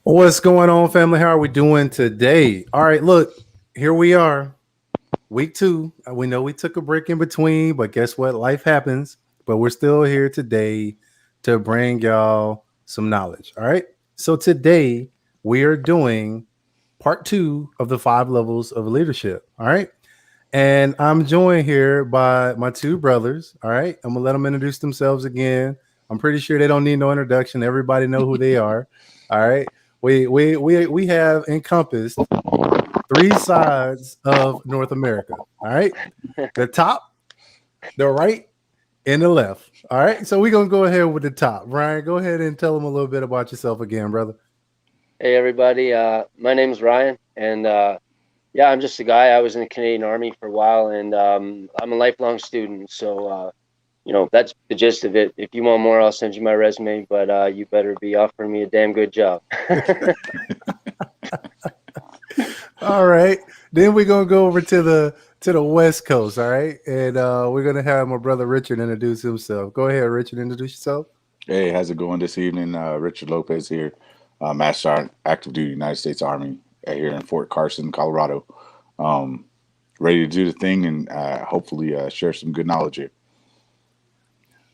What's going on, family? How are we doing today? All right, look, here we are, week 2. We know we took a break in between, but guess what? Life happens. But we're still here today to bring y'all some knowledge. All right. So today we are doing part 2 of the 5 levels of leadership. All right. And I'm joined here by my two brothers. All right. I'm gonna let them introduce themselves again. I'm pretty sure they don't need no introduction. Everybody know who they are. All right. We have encompassed 3 sides of North America. All right. The top, the right, and the left. All right. So we're gonna go ahead with the top. Ryan, go ahead and tell them a little bit about yourself again, brother. Hey everybody, my name's Ryan, and yeah, I'm just a guy. I was in the Canadian Army for a while, and I'm a lifelong student. So that's the gist of it. If you want more, I'll send you my resume, but you better be offering me a damn good job. All right. Then we're gonna go over to the West Coast. All right, and we're gonna have my brother Richard introduce himself. Go ahead, Richard. Introduce yourself. Hey, how's it going this evening? Richard Lopez here, Master Sergeant, Active Duty United States Army here in Fort Carson, Colorado. Um, Ready to do the thing and hopefully share some good knowledge here.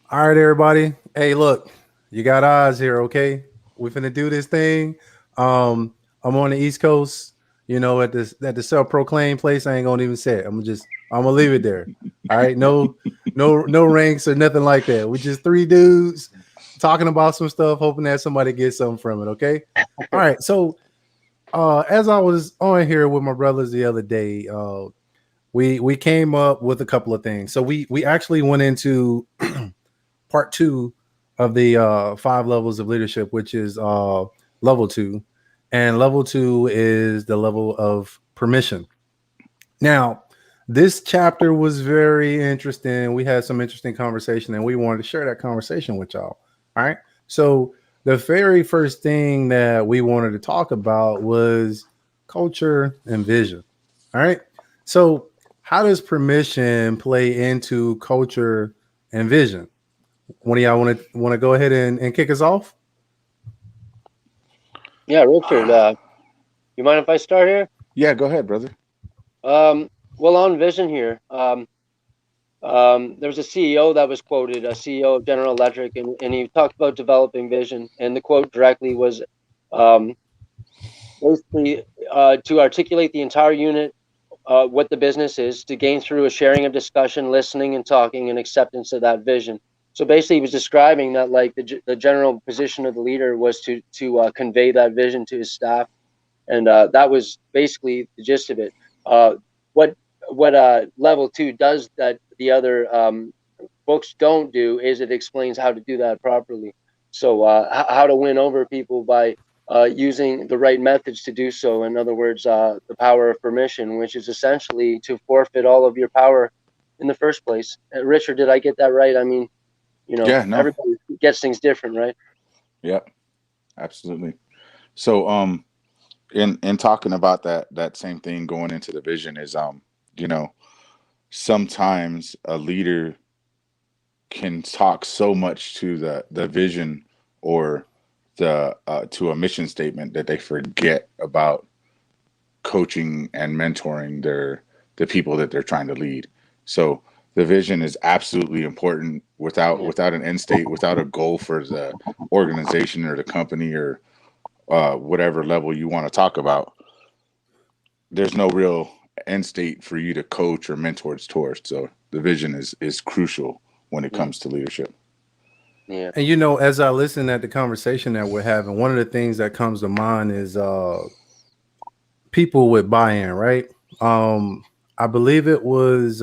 All right, everybody. Hey, look, you got eyes here, okay? We're finna do this thing. I'm on the East Coast, at the self-proclaimed place. I ain't gonna even say it. I'm gonna leave it there. All right, no ranks or nothing like that. We just 3 dudes talking about some stuff, hoping that somebody gets something from it. Okay. All right. So, as I was on here with my brothers the other day, we came up with a couple of things. So we actually went into part 2 of the 5 levels of leadership, which is level 2, and level 2 is the level of permission. Now, this chapter was very interesting. We had some interesting conversation, and we wanted to share that conversation with y'all. All right. So the very first thing that we wanted to talk about was culture and vision. All right. So how does permission play into culture and vision? One of y'all want to go ahead and kick us off? Yeah, Richard, you mind if I start here? Yeah, go ahead, brother. Well, on vision here, there was a CEO that was quoted, a CEO of General Electric, and he talked about developing vision, and the quote directly was um, basically to articulate the entire unit, what the business is, to gain through a sharing of discussion, listening and talking, and acceptance of that vision. So basically, he was describing that like the general position of the leader was to convey that vision to his staff, and that was basically the gist of it. What level 2 does that the other books don't do is it explains how to do that properly. So how to win over people by using the right methods to do so. In other words, the power of permission, which is essentially to forfeit all of your power in the first place. Richard, did I get that right? I mean, Yeah, no. everybody gets things different, right? Yep, absolutely. So, in talking about that same thing going into the vision is, you know, sometimes a leader can talk so much to the vision or the to a mission statement that they forget about coaching and mentoring the people that they're trying to lead. So the vision is absolutely important. Without an end state, without a goal for the organization or the company or whatever level you want to talk about, there's no real end state for you to coach or mentor towards. So the vision is crucial when it Yeah. comes to leadership. Yeah. And as I listen at the conversation that we're having, one of the things that comes to mind is people with buy-in, right? I believe it was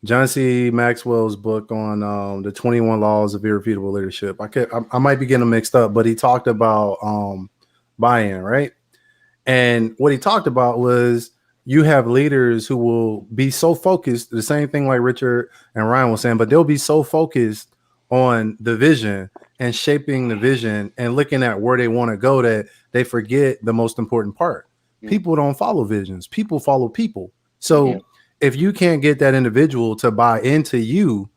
John C. Maxwell's book on the 21 Laws of Irrefutable Leadership. I might be getting them mixed up, but he talked about buy-in, right? And what he talked about was you have leaders who will be so focused, the same thing like Richard and Ryan was saying, but they'll be so focused on the vision and shaping the vision and looking at where they want to go that they forget the most important part. People don't follow visions, people follow people. So Yeah. if you can't get that individual to buy into you,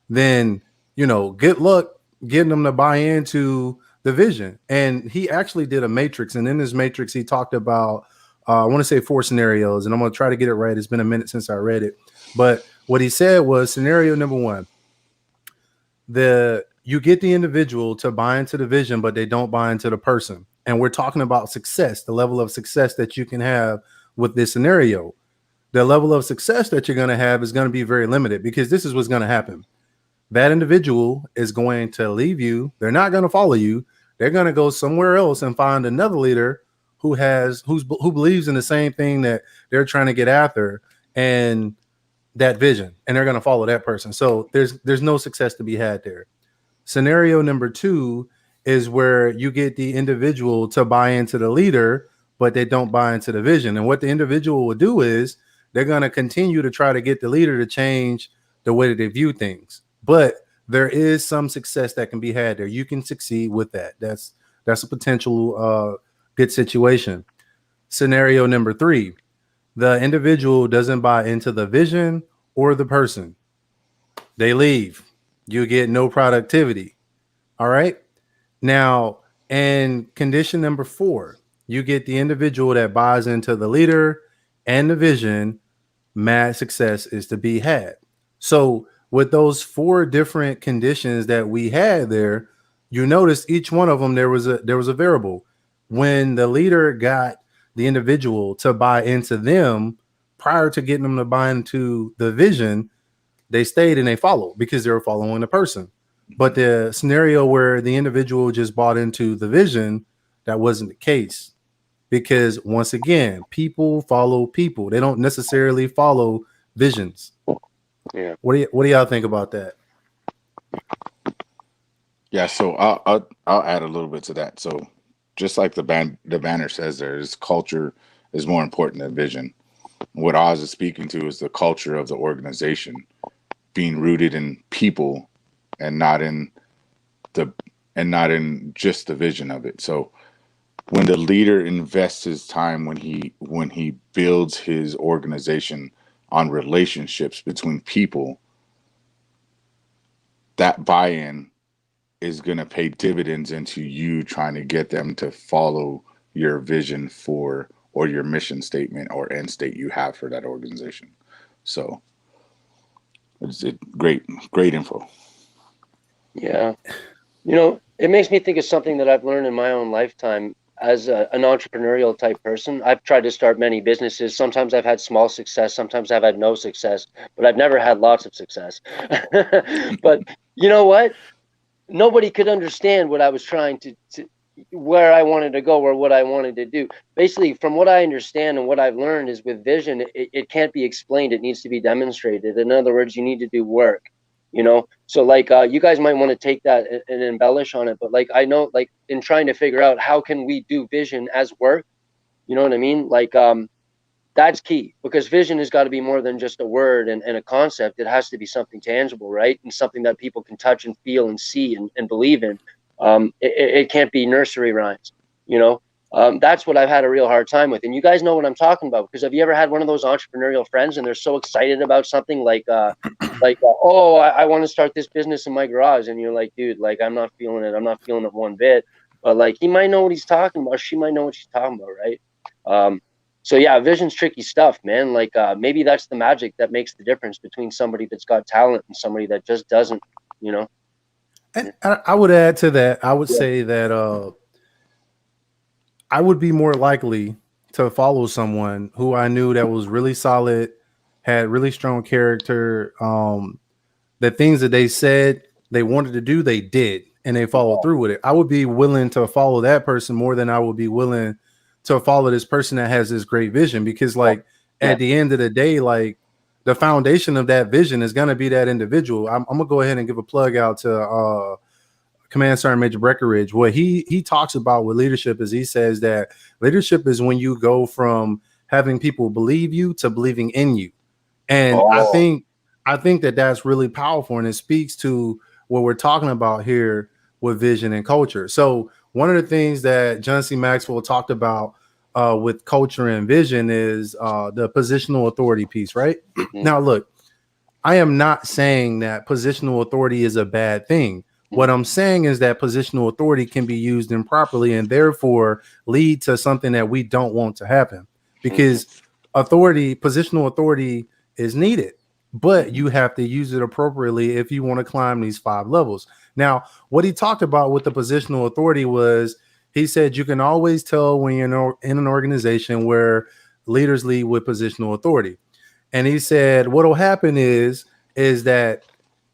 then, good luck getting them to buy into the vision. And he actually did a matrix. And in this matrix, he talked about, I want to say 4 scenarios, and I'm going to try to get it right. It's been a minute since I read it. But what he said was scenario number 1, you get the individual to buy into the vision, but they don't buy into the person. And we're talking about success, the level of success that you can have with this scenario. The level of success that you're going to have is going to be very limited, because this is what's going to happen. That individual is going to leave you. They're not going to follow you. They're going to go somewhere else and find another leader who believes in the same thing that they're trying to get after, and that vision, and they're going to follow that person. So there's no success to be had there. Scenario number 2 is where you get the individual to buy into the leader, but they don't buy into the vision. And what the individual will do is they're going to continue to try to get the leader to change the way that they view things. But there is some success that can be had there. You can succeed with that. That's a potential good situation. Scenario number 3, the individual doesn't buy into the vision or the person. They leave. You get no productivity. All right. Now, in condition number 4, you get the individual that buys into the leader and the vision. Mad success is to be had. So with those 4 different conditions that we had there, you notice each one of them, there was a variable. When the leader got the individual to buy into them prior to getting them to buy into the vision, they stayed and they followed because they were following the person. But the scenario where the individual just bought into the vision, that wasn't the case, because once again, people follow people. They don't necessarily follow visions. Yeah. What do y'all think about that? Yeah, so I'll add a little bit to that. So just like the banner says, culture is more important than vision. What Oz is speaking to is the culture of the organization being rooted in people and not in just the vision of it. So when the leader invests his time, when he builds his organization on relationships between people, that buy-in is going to pay dividends into you trying to get them to follow your vision or your mission statement or end state you have for that organization. So it's great info. Yeah. It makes me think of something that I've learned in my own lifetime as an entrepreneurial type person. I've tried to start many businesses. Sometimes I've had small success. Sometimes I've had no success, but I've never had lots of success. But you know what? Nobody could understand what I was trying to where I wanted to go or what I wanted to do. Basically, from what I understand and what I've learned is with vision, it can't be explained. It needs to be demonstrated. In other words, you need to do work. So like you guys might want to take that and embellish on it, but like I know, like in trying to figure out how can we do vision as work, you know what I mean? Like that's key, because vision has got to be more than just a word and a concept. It has to be something tangible, right? And something that people can touch and feel and see and believe in. It can't be nursery rhymes, that's what I've had a real hard time with. And you guys know what I'm talking about, because have you ever had one of those entrepreneurial friends and they're so excited about something like oh, I want to start this business in my garage, and you're like, dude, like I'm not feeling it one bit. But like he might know what he's talking about, she might know what she's talking about, right? So yeah, vision's tricky stuff, man. Like maybe that's the magic that makes the difference between somebody that's got talent and somebody that just doesn't, And I would add to that. I would say that I would be more likely to follow someone who I knew that was really solid, had really strong character. The things that they said they wanted to do, they did, and they followed through with it. I would be willing to follow that person more than I would be willing to follow this person that has this great vision, because like at the end of the day, like the foundation of that vision is going to be that individual. I'm going to go ahead and give a plug out to Command Sergeant Major Breckenridge. What he talks about with leadership is he says that leadership is when you go from having people believe you to believing in you. And I think that that's really powerful, and it speaks to what we're talking about here with vision and culture. So one of the things that John C. Maxwell talked about with culture and vision is the positional authority piece, right? Now, look, I am not saying that positional authority is a bad thing. What I'm saying is that positional authority can be used improperly and therefore lead to something that we don't want to happen. Because positional authority is needed, but you have to use it appropriately if you want to climb these 5 levels. Now, what he talked about with the positional authority was he said you can always tell when you're in an organization where leaders lead with positional authority. And he said what'll happen is that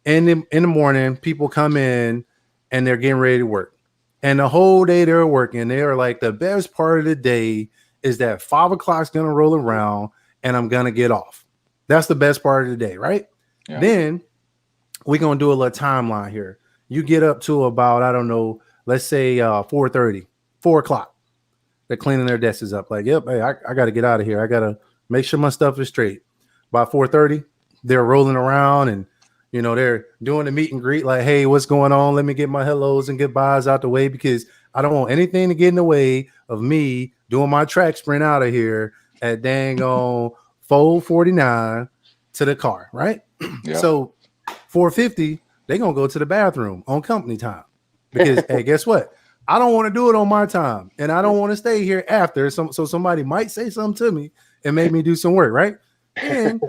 in the morning, people come in and they're getting ready to work. And the whole day they're working. They are like, the best part of the day is that 5 o'clock's gonna roll around and I'm gonna get off. That's the best part of the day, right? Yeah. Then we're gonna do a little timeline here. You get up to about, I don't know, let's say 4:30, 4 o'clock. They're cleaning their desks up. Like, yep, hey, I got to get out of here. I got to make sure my stuff is straight. By 4:30, they're rolling around and, they're doing the meet and greet. Like, hey, what's going on? Let me get my hellos and goodbyes out the way because I don't want anything to get in the way of me doing my track sprint out of here at dang on 4:49 to the car, right? Yeah. So 4:50, they're going to go to the bathroom on company time because, hey, guess what? I don't want to do it on my time, and I don't want to stay here after. So somebody might say something to me and make me do some work, right? And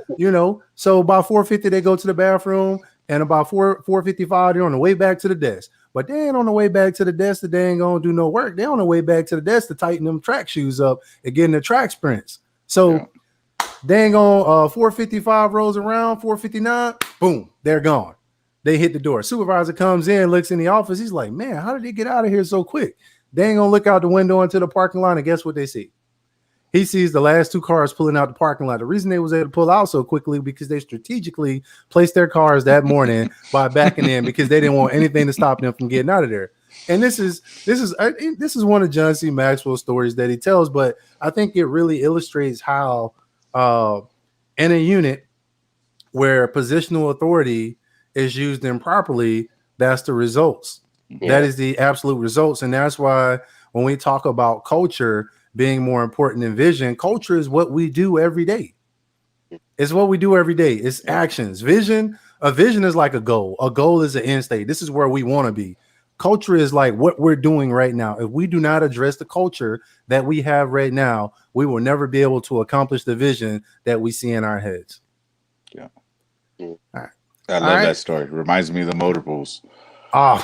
so by 4:50 they go to the bathroom, and about 4:55 they're on the way back to the desk. But they ain't on the way back to the desk that they ain't gonna do no work. They're on the way back to the desk to tighten them track shoes up and getting the track sprints. So dang on 4:55 rolls around, 4:59, boom, they're gone. They hit the door. Supervisor comes in, looks in the office. He's like, man, how did they get out of here so quick? They ain't gonna look out the window into the parking lot, and guess what they see? He sees the last 2 cars pulling out the parking lot. The reason they was able to pull out so quickly because they strategically placed their cars that morning by backing in because they didn't want anything to stop them from getting out of there. And this is one of John C. Maxwell's stories that he tells, but I think it really illustrates how in a unit where positional authority is used improperly, that's the results. Yeah. That is the absolute results. And that's why when we talk about culture being more important than vision, culture is what we do every day. It's what we do every day. It's actions. A vision is like a goal. A goal is an end state. This is where we want to be. Culture is like what we're doing right now. If we do not address the culture that we have right now, we will never be able to accomplish the vision that we see in our heads. Yeah. All right. I love that story. It reminds me of the motor pools. Oh.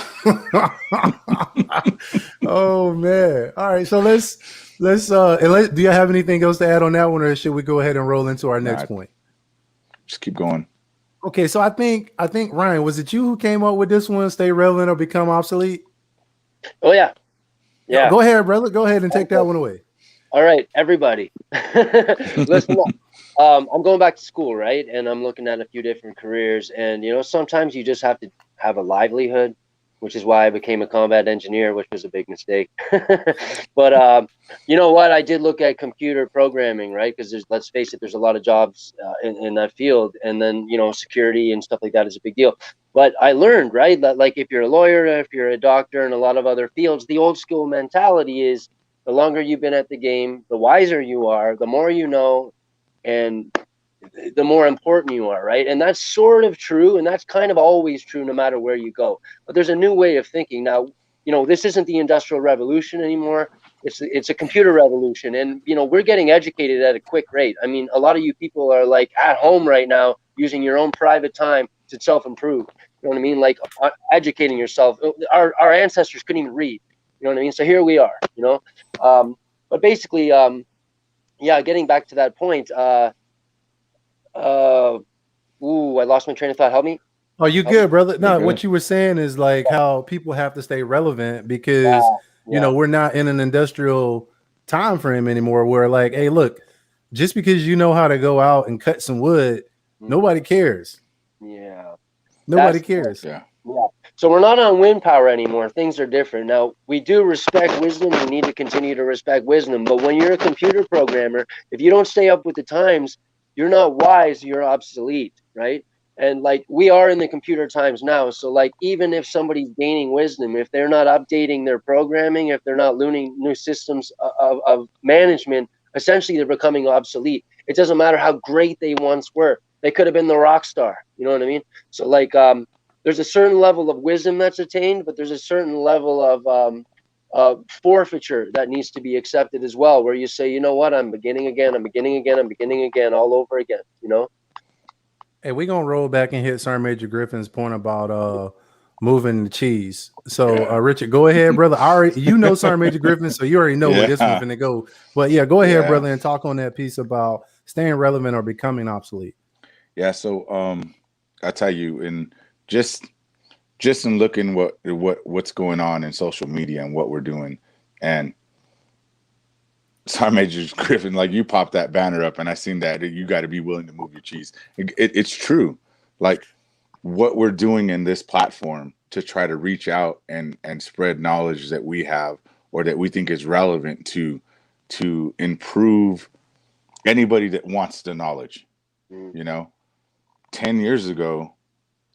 Oh man. All right. So let's do you have anything else to add on that one, or should we go ahead and roll into our next point? Just keep going. Okay, so I think Ryan, was it you who came up with this one? Stay relevant or become obsolete? Oh yeah. Yeah. Go ahead, brother. Go ahead and take that one away. All right, everybody. Listen up. I'm going back to school, right? And I'm looking at a few different careers. And, sometimes you just have to have a livelihood, which is why I became a combat engineer, which was a big mistake. But you know what? I did look at computer programming, right? Because let's face it, there's a lot of jobs in that field. And then, security and stuff like that is a big deal. But I learned, right, that like if you're a lawyer, if you're a doctor, and a lot of other fields, the old school mentality is the longer you've been at the game, the wiser you are, the more you know, and the more important you are, right? And that's sort of true, and that's kind of always true no matter where you go. But there's a new way of thinking now. This isn't the Industrial Revolution anymore. It's a computer revolution, and we're getting educated at a quick rate. I mean, a lot of you people are like at home right now using your own private time to self-improve. You know what I mean? Like educating yourself. Our ancestors couldn't even read. You know what I mean? So here we are. But basically, getting back to that point. I lost my train of thought. Help me. Oh, you good, brother? No, what you were saying is like how people have to stay relevant because we're not in an industrial time frame anymore. Where like, hey, look, just because you know how to go out and cut some wood, nobody cares. Yeah, nobody cares. Yeah. So we're not on wind power anymore. Things are different now. We do respect wisdom. We need to continue to respect wisdom. But when you're a computer programmer, if you don't stay up with the times, you're not wise, you're obsolete, right? And like we are in the computer times now. So like even if somebody's gaining wisdom, if they're not updating their programming, if they're not learning new systems of management, essentially they're becoming obsolete. It doesn't matter how great they once were. They could have been the rock star. You know what I mean? So like, there's a certain level of wisdom that's attained, but there's a certain level of forfeiture that needs to be accepted as well, where you say, you know what, I'm beginning again, I'm beginning again, I'm beginning again, all over again. You know? Hey, we're gonna roll back and hit Sergeant Major Griffin's point about moving the cheese. So Richard, go ahead, brother. I already Sergeant Major Griffin, so you already know where this one's gonna go. But yeah, go ahead, brother, and talk on that piece about staying relevant or becoming obsolete. Yeah, so I tell you, and just in looking what's going on in social media and what we're doing, and Sergeant Major Griffin, like you popped that banner up, and I seen that you got to be willing to move your cheese. It's true, like what we're doing in this platform to try to reach out and spread knowledge that we have or that we think is relevant to improve anybody that wants the knowledge. You know, 10 years ago,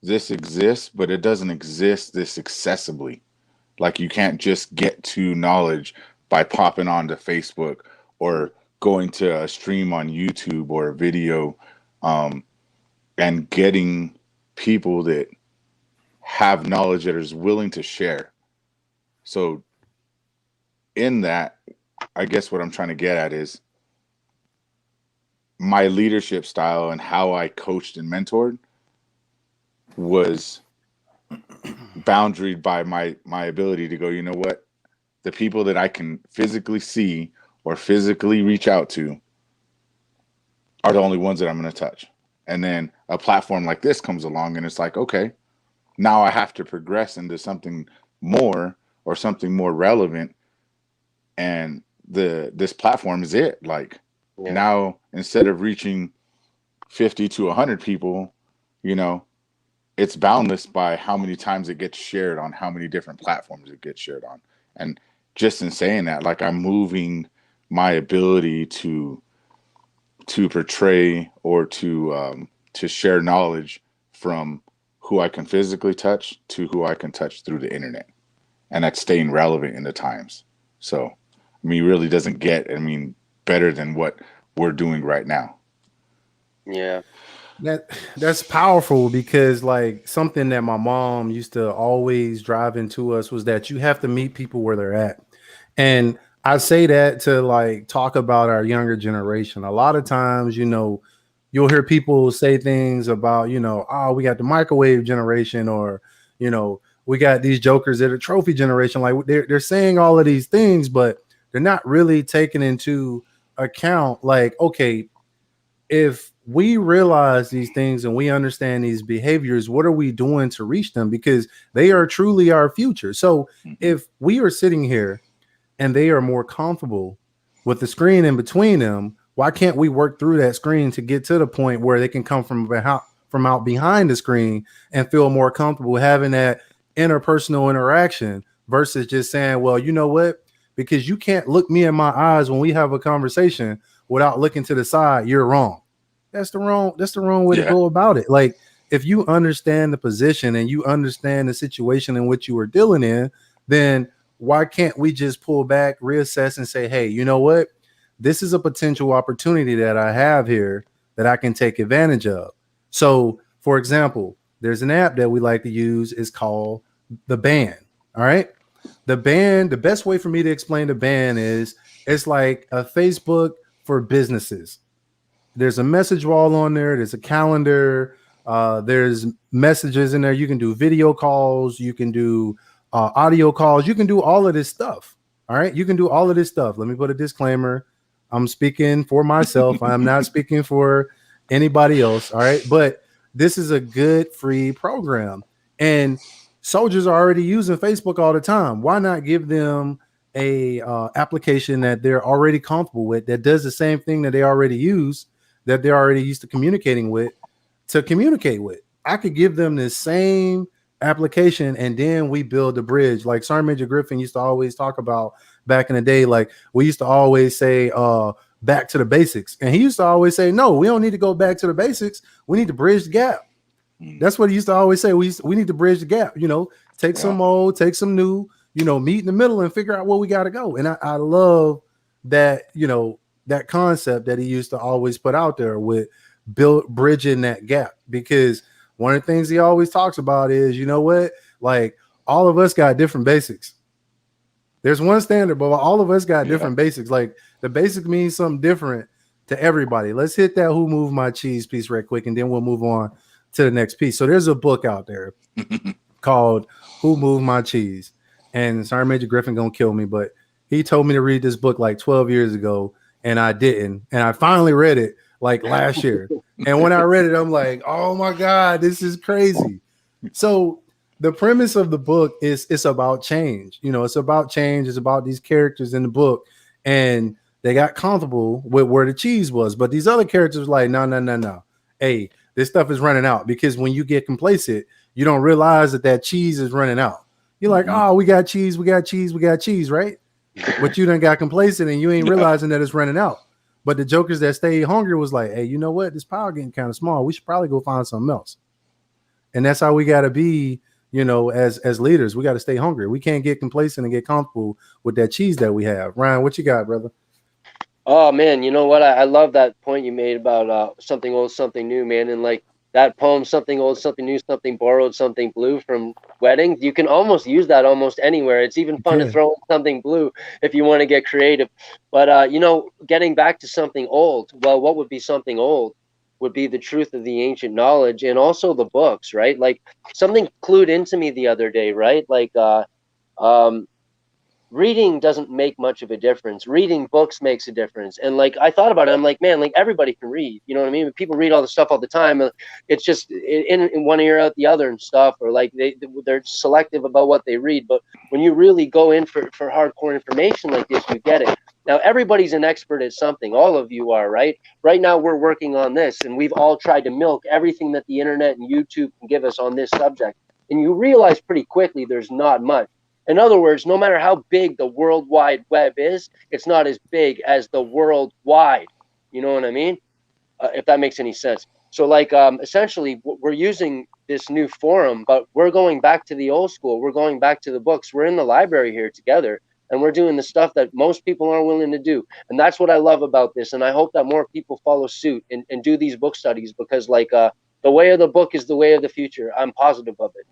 this exists, but it doesn't exist this accessibly. Like you can't just get to knowledge by popping onto Facebook or going to a stream on YouTube or a video, and getting people that have knowledge that is willing to share. So in that, I guess what I'm trying to get at is my leadership style and how I coached and mentored was boundaried by my ability to go, you know what, the people that I can physically see or physically reach out to are the only ones that I'm going to touch. And then a platform like this comes along and it's like, okay, now I have to progress into something more or something more relevant. And this platform is it. Like now, instead of reaching 50 to 100 people, you know, it's boundless by how many times it gets shared on how many different platforms it gets shared on. And just in saying that, like I'm moving my ability to portray or to share knowledge from who I can physically touch to who I can touch through the internet. And that's staying relevant in the times. So, I mean, it really doesn't get, better than what we're doing right now. Yeah. That's powerful because like something that my mom used to always drive into us was that you have to meet people where they're at. And I say that to like talk about our younger generation. A lot of times, you know, you'll hear people say things about, you know, oh, we got the microwave generation, or, you know, we got these jokers that are trophy generation. Like they're saying all of these things, but they're not really taking into account like, okay, if we realize these things and we understand these behaviors, what are we doing to reach them? Because they are truly our future. So if we are sitting here and they are more comfortable with the screen in between them, why can't we work through that screen to get to the point where they can come from out behind the screen and feel more comfortable having that interpersonal interaction versus just saying, well, you know what? Because you can't look me in my eyes when we have a conversation without looking to the side, you're wrong. That's the wrong way to go about it. Like if you understand the position and you understand the situation in which you are dealing in, then why can't we just pull back, reassess, and say, hey, you know what? This is a potential opportunity that I have here that I can take advantage of. So, for example, there's an app that we like to use. It's called the Band. All right. The Band, the best way for me to explain the Band is it's like a Facebook for businesses. There's a message wall on there. There's a calendar. There's messages in there. You can do video calls. You can do audio calls. You can do all of this stuff. All right. You can do all of this stuff. Let me put a disclaimer. I'm speaking for myself. I'm not speaking for anybody else. All right. But this is a good free program. And soldiers are already using Facebook all the time. Why not give them a application that they're already comfortable with that does the same thing that they already use, that they're already used to communicating with, to communicate with? I could give them the same application and then we build the bridge. Like Sergeant Major Griffin used to always talk about back in the day. Like we used to always say back to the basics, and he used to always say, no, we don't need to go back to the basics. We need to bridge the gap. That's what he used to always say. We need to bridge the gap, you know, take some old, take some new, you know, meet in the middle and figure out where we got to go. And I love that, you know, that concept that he used to always put out there with bridging that gap. Because one of the things he always talks about is, you know what, like all of us got different basics. There's one standard, but all of us got different basics. Like the basic means something different to everybody. Let's hit that "Who Moved My Cheese" piece right quick, and then we'll move on to the next piece. So there's a book out there called "Who Moved My Cheese," and sorry, Major Griffin gonna kill me, but he told me to read this book like 12 years ago, and I didn't. And I finally read it like last year. And when I read it, I'm like, oh my God, this is crazy. So the premise of the book is it's about change. You know, it's about change. It's about these characters in the book, and they got comfortable with where the cheese was. But these other characters were like, no. Hey, this stuff is running out. Because when you get complacent, you don't realize that cheese is running out. You're like, oh, we got cheese, right? But you done got complacent and you ain't realizing that it's running out. But the jokers that stayed hungry was like, hey, you know what? This pile getting kind of small. We should probably go find something else. And that's how we got to be, you know, as leaders. We got to stay hungry. We can't get complacent and get comfortable with that cheese that we have. Ryan, what you got, brother? Oh man, you know what? I love that point you made about something old, something new, man. And like that poem, something old, something new, something borrowed, something blue from weddings. You can almost use that almost anywhere. It's even fun to throw in something blue if you want to get creative. But you know, getting back to something old, well, what would be something old? Would be the truth of the ancient knowledge and also the books, right? Like something clued into me the other day, right? Like reading doesn't make much of a difference. Reading books makes a difference. And like I thought about it, I'm like, man, like everybody can read. You know what I mean? People read all the stuff all the time. It's just in one ear out the other and stuff, or like they're selective about what they read. But when you really go in for hardcore information like this, you get it. Now everybody's an expert at something. All of you are, right? Right now we're working on this, and we've all tried to milk everything that the internet and YouTube can give us on this subject. And you realize pretty quickly there's not much. In other words, no matter how big the World Wide Web is, it's not as big as the worldwide. You know what I mean? If that makes any sense. So like essentially we're using this new forum, but we're going back to the old school. We're going back to the books. We're in the library here together, and we're doing the stuff that most people aren't willing to do. And that's what I love about this. And I hope that more people follow suit and do these book studies, because like the way of the book is the way of the future. I'm positive of it.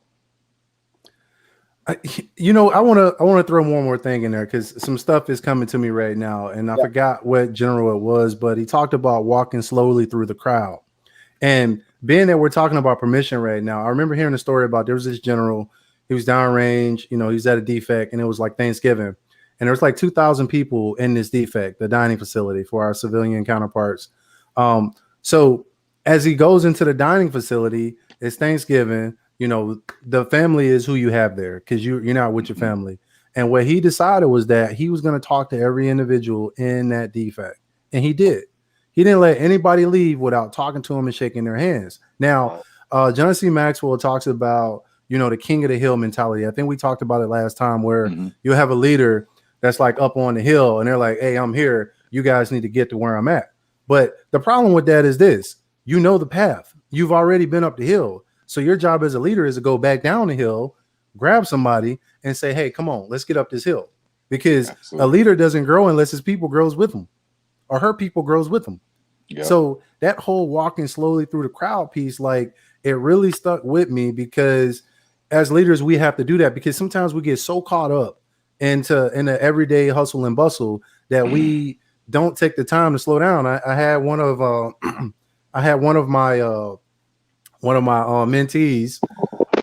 You know, I want to throw one more thing in there because some stuff is coming to me right now, and I forgot what general it was, but he talked about walking slowly through the crowd. And being that we're talking about permission right now, I remember hearing a story about there was this general. He was downrange, you know, he's at a defect, and it was like Thanksgiving, and there was like 2,000 people in this defect, the dining facility for our civilian counterparts. So as he goes into the dining facility, it's Thanksgiving. You know, the family is who you have there because you're not with your family. And what he decided was that he was going to talk to every individual in that defect. And he did. He didn't let anybody leave without talking to them and shaking their hands. Now, John C. Maxwell talks about, you know, the king of the hill mentality. I think we talked about it last time where you have a leader that's like up on the hill and they're like, hey, I'm here. You guys need to get to where I'm at. But the problem with that is this. You know the path. You've already been up the hill. So your job as a leader is to go back down the hill, grab somebody and say, hey, come on, let's get up this hill. Because a leader doesn't grow unless his people grows with them or her people grows with them. Yep. So that whole walking slowly through the crowd piece, like it really stuck with me because as leaders, we have to do that because sometimes we get so caught up in the everyday hustle and bustle that we don't take the time to slow down. I had one of my mentees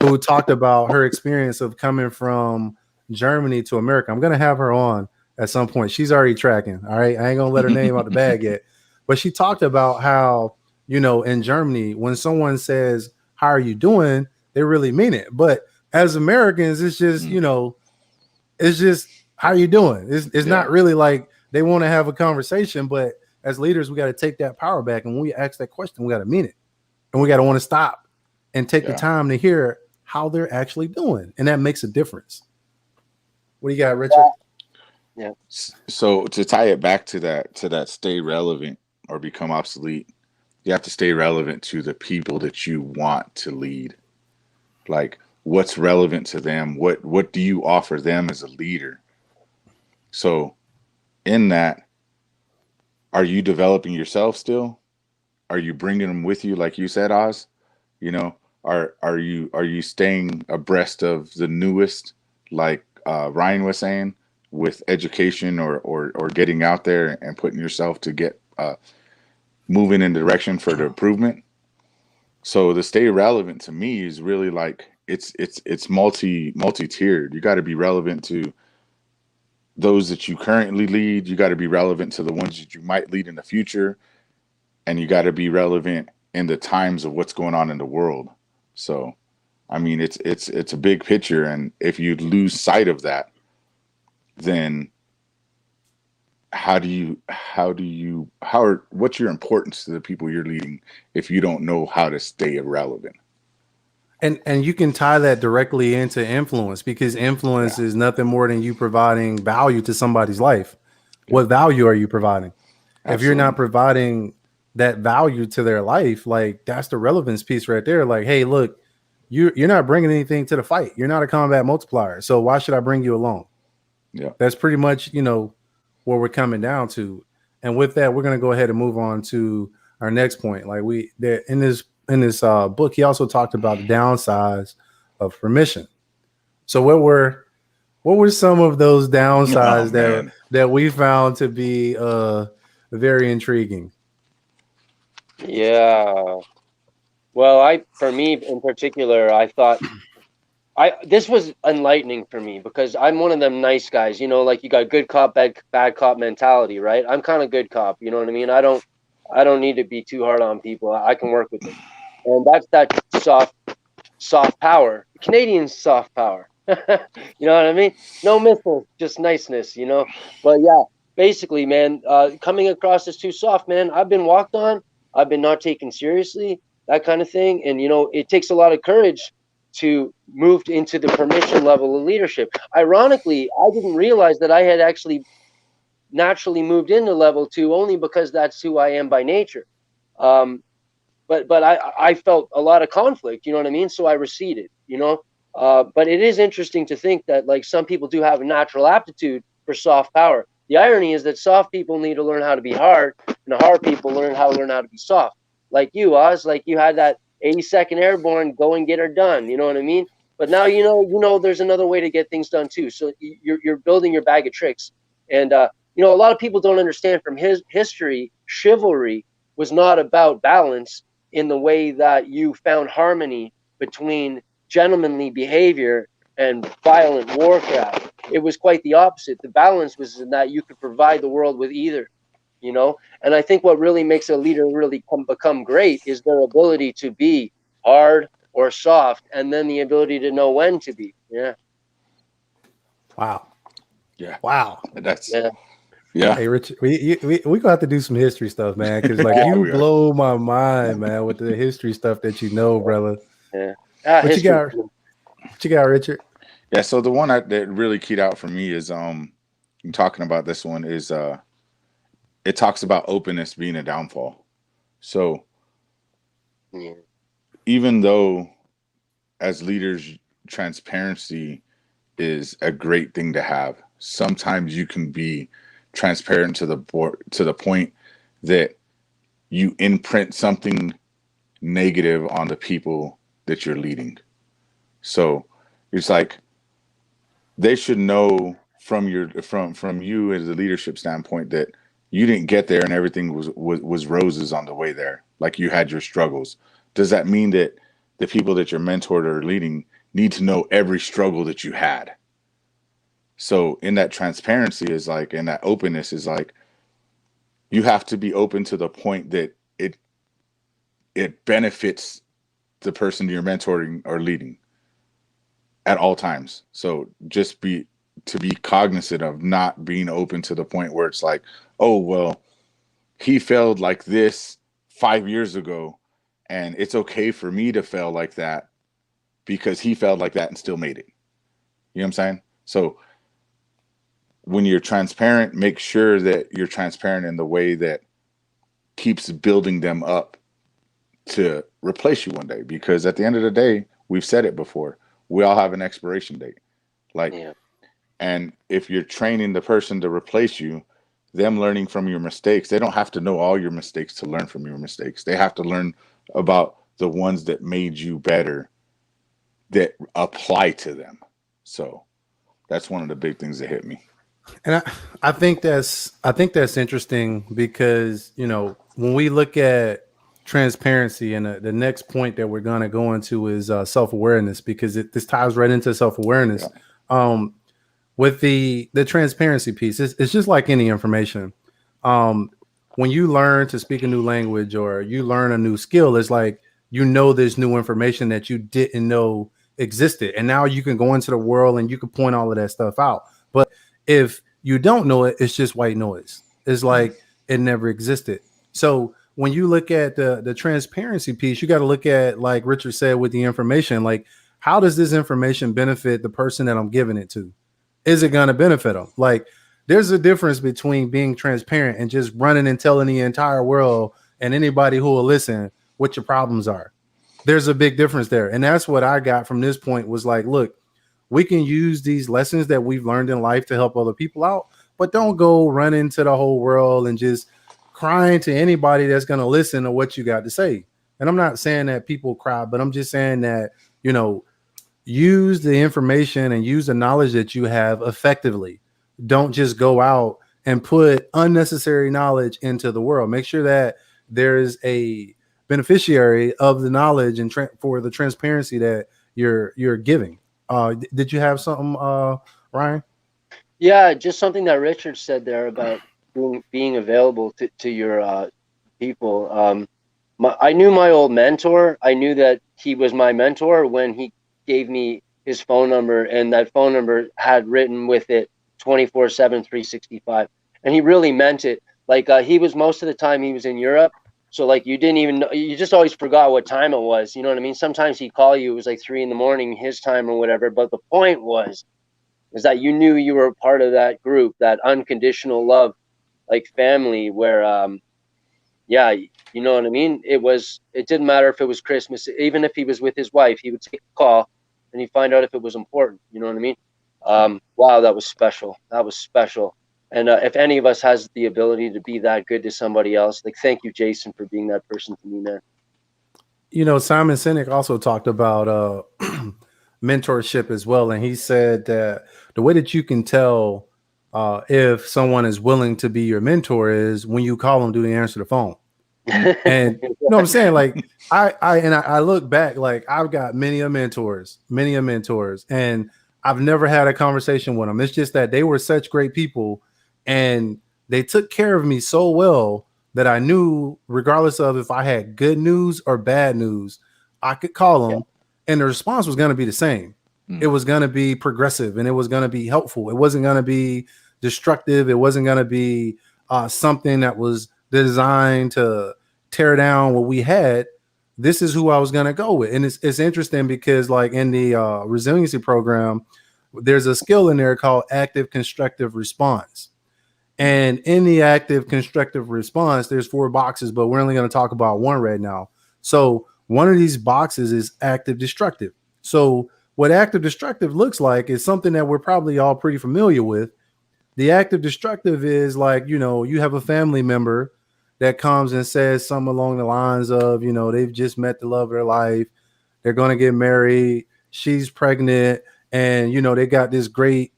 who talked about her experience of coming from Germany to America. I'm going to have her on at some point. She's already tracking. All right. I ain't going to let her name out the bag yet, but she talked about how, you know, in Germany, when someone says, how are you doing? They really mean it. But as Americans, it's just, you know, it's just, how are you doing? It's not really like they want to have a conversation, but as leaders, we got to take that power back. And when we ask that question, we got to mean it. And we got to want to stop and take the time to hear how they're actually doing. And that makes a difference. What do you got, Richard? Yeah. So to tie it back to that stay relevant or become obsolete, you have to stay relevant to the people that you want to lead. Like what's relevant to them? What do you offer them as a leader? So in that, are you developing yourself still? you bringing them with you, like you said, Oz? You know, are you staying abreast of the newest, like Ryan was saying, with education or getting out there and putting yourself to get moving in the direction for the improvement? So the stay relevant to me is really like it's multi-tiered. You got to be relevant to those that you currently lead. You got to be relevant to the ones that you might lead in the future, and you got to be relevant in the times of what's going on in the world. So, I mean, it's a big picture, and if you lose sight of that, then what's your importance to the people you're leading if you don't know how to stay relevant? And you can tie that directly into influence, because influence is nothing more than you providing value to somebody's life. What value are you providing? If you're not providing that value to their life, like, that's the relevance piece right there. Like, hey, look, you're not bringing anything to the fight. You're not a combat multiplier. So why should I bring you along? Yeah. That's pretty much, what we're coming down to. And with that, we're going to go ahead and move on to our next point. Like, in this book, he also talked about the downsides of permission. So what were some of those downsides that we found to be very intriguing? Yeah. Well, for me in particular, I thought this was enlightening for me, because I'm one of them nice guys, like, you got good cop, bad cop mentality, right? I'm kind of good cop, you know what I mean? I don't need to be too hard on people. I can work with them. And that's that soft power. Canadian soft power. You know what I mean? No missiles, just niceness, But yeah, basically, man, coming across as too soft, man, I've been walked on. I've been not taken seriously, that kind of thing. And, it takes a lot of courage to move into the permission level of leadership. Ironically, I didn't realize that I had actually naturally moved into level 2 only because that's who I am by nature. But I felt a lot of conflict, you know what I mean? So I receded, But it is interesting to think that, like, some people do have a natural aptitude for soft power. The irony is that soft people need to learn how to be hard, and the hard people learn how to be soft. Like you, Oz, like, you had that 82nd Airborne, go and get her done, you know what I mean? But now there's another way to get things done too. So you're building your bag of tricks, and a lot of people don't understand from his history. Chivalry was not about balance in the way that you found harmony between gentlemanly behavior and violent warcraft. It was quite the opposite. The balance was in that you could provide the world with either, And I think what really makes a leader really become great is their ability to be hard or soft, and then the ability to know when to be. Yeah. Wow. Yeah. Wow. That's Yeah. yeah. Hey, Richard, we gonna have to do some history stuff, man, because like you blow my mind, man, with the history stuff that brother. Yeah. What you got? What you got, Richard? Yeah. So the one that really keyed out for me is talking about this one is it talks about openness being a downfall. So even though as leaders, transparency is a great thing to have, sometimes you can be transparent to the point that you imprint something negative on the people that you're leading. So it's like they should know from you as a leadership standpoint that you didn't get there and everything was roses on the way there. Like, you had your struggles. Does that mean that the people that you're mentored or leading need to know every struggle that you had? So in that transparency is like, and that openness is like, you have to be open to the point that it benefits the person you're mentoring or leading at all times. So just be cognizant of not being open to the point where it's like, oh, well, he failed like this 5 years ago, and it's okay for me to fail like that because he failed like that and still made it. You know what I'm saying? So when you're transparent, make sure that you're transparent in the way that keeps building them up to replace you one day. Because at the end of the day, we've said it before, we all have an expiration date. Like, and if you're training the person to replace you, them learning from your mistakes. They don't have to know all your mistakes to learn from your mistakes. They have to learn about the ones that made you better, that apply to them. So that's one of the big things that hit me. And I think that's interesting because, you know, when we look at transparency, and the next point that we're going to go into is self-awareness, because this ties right into self-awareness. Yeah. Um, with the transparency piece, it's just like any information. Um, when you learn to speak a new language or you learn a new skill, it's like, you know, there's new information that you didn't know existed, and now you can go into the world and you can point all of that stuff out. But if you don't know it, it's just white noise. It's Mm. like it never existed. So when you look at the transparency piece, you got to look at, like Richard said, with the information, like, how does this information benefit the person that I'm giving it to? Is it going to benefit them? Like, there's a difference between being transparent and just running and telling the entire world and anybody who will listen what your problems are. There's a big difference there. And that's what I got from this point, was like, look, we can use these lessons that we've learned in life to help other people out, but don't go run into the whole world and just crying to anybody that's going to listen to what you got to say. And I'm not saying that people cry, but I'm just saying that, you know, use the information and use the knowledge that you have effectively. Don't just go out and put unnecessary knowledge into the world. Make sure that there is a beneficiary of the knowledge and for the transparency that you're giving. Did you have something, Ryan? Yeah, just something that Richard said there about being available to your people. I knew my old mentor. I knew that he was my mentor when he gave me his phone number, and that phone number had written with it 24/7, 365. And he really meant it. Like, he was, most of the time he was in Europe. So like, you didn't even know, you just always forgot what time it was. You know what I mean? Sometimes he'd call you, it was like 3 a.m, his time or whatever. But the point is that you knew you were part of that group, that unconditional love, like family, where yeah, you know what I mean? It didn't matter if it was Christmas, even if he was with his wife, he would take a call and he'd find out if it was important. You know what I mean? Wow, that was special. That was special. And if any of us has the ability to be that good to somebody else, like, thank you, Jason, for being that person to me, man. You know, Simon Sinek also talked about mentorship as well, and he said that the way that you can tell if someone is willing to be your mentor is when you call them, do they answer the phone? And you know what I'm saying? Like, I look back, like, I've got many mentors, and I've never had a conversation with them. It's just that they were such great people, and they took care of me so well that I knew, regardless of if I had good news or bad news, I could call them, and the response was going to be the same. It was going to be progressive, and it was going to be helpful. It wasn't going to be destructive. It wasn't going to be something that was designed to tear down what we had. This is who I was going to go with. And it's interesting because, like, in the resiliency program, there's a skill in there called active constructive response. And in the active constructive response, there's 4 boxes, but we're only going to talk about one right now. So one of these boxes is active destructive. So what active destructive looks like is something that we're probably all pretty familiar with. The active destructive is like, you know, you have a family member that comes and says something along the lines of, you know, they've just met the love of their life. They're going to get married. She's pregnant. And, you know, they got this great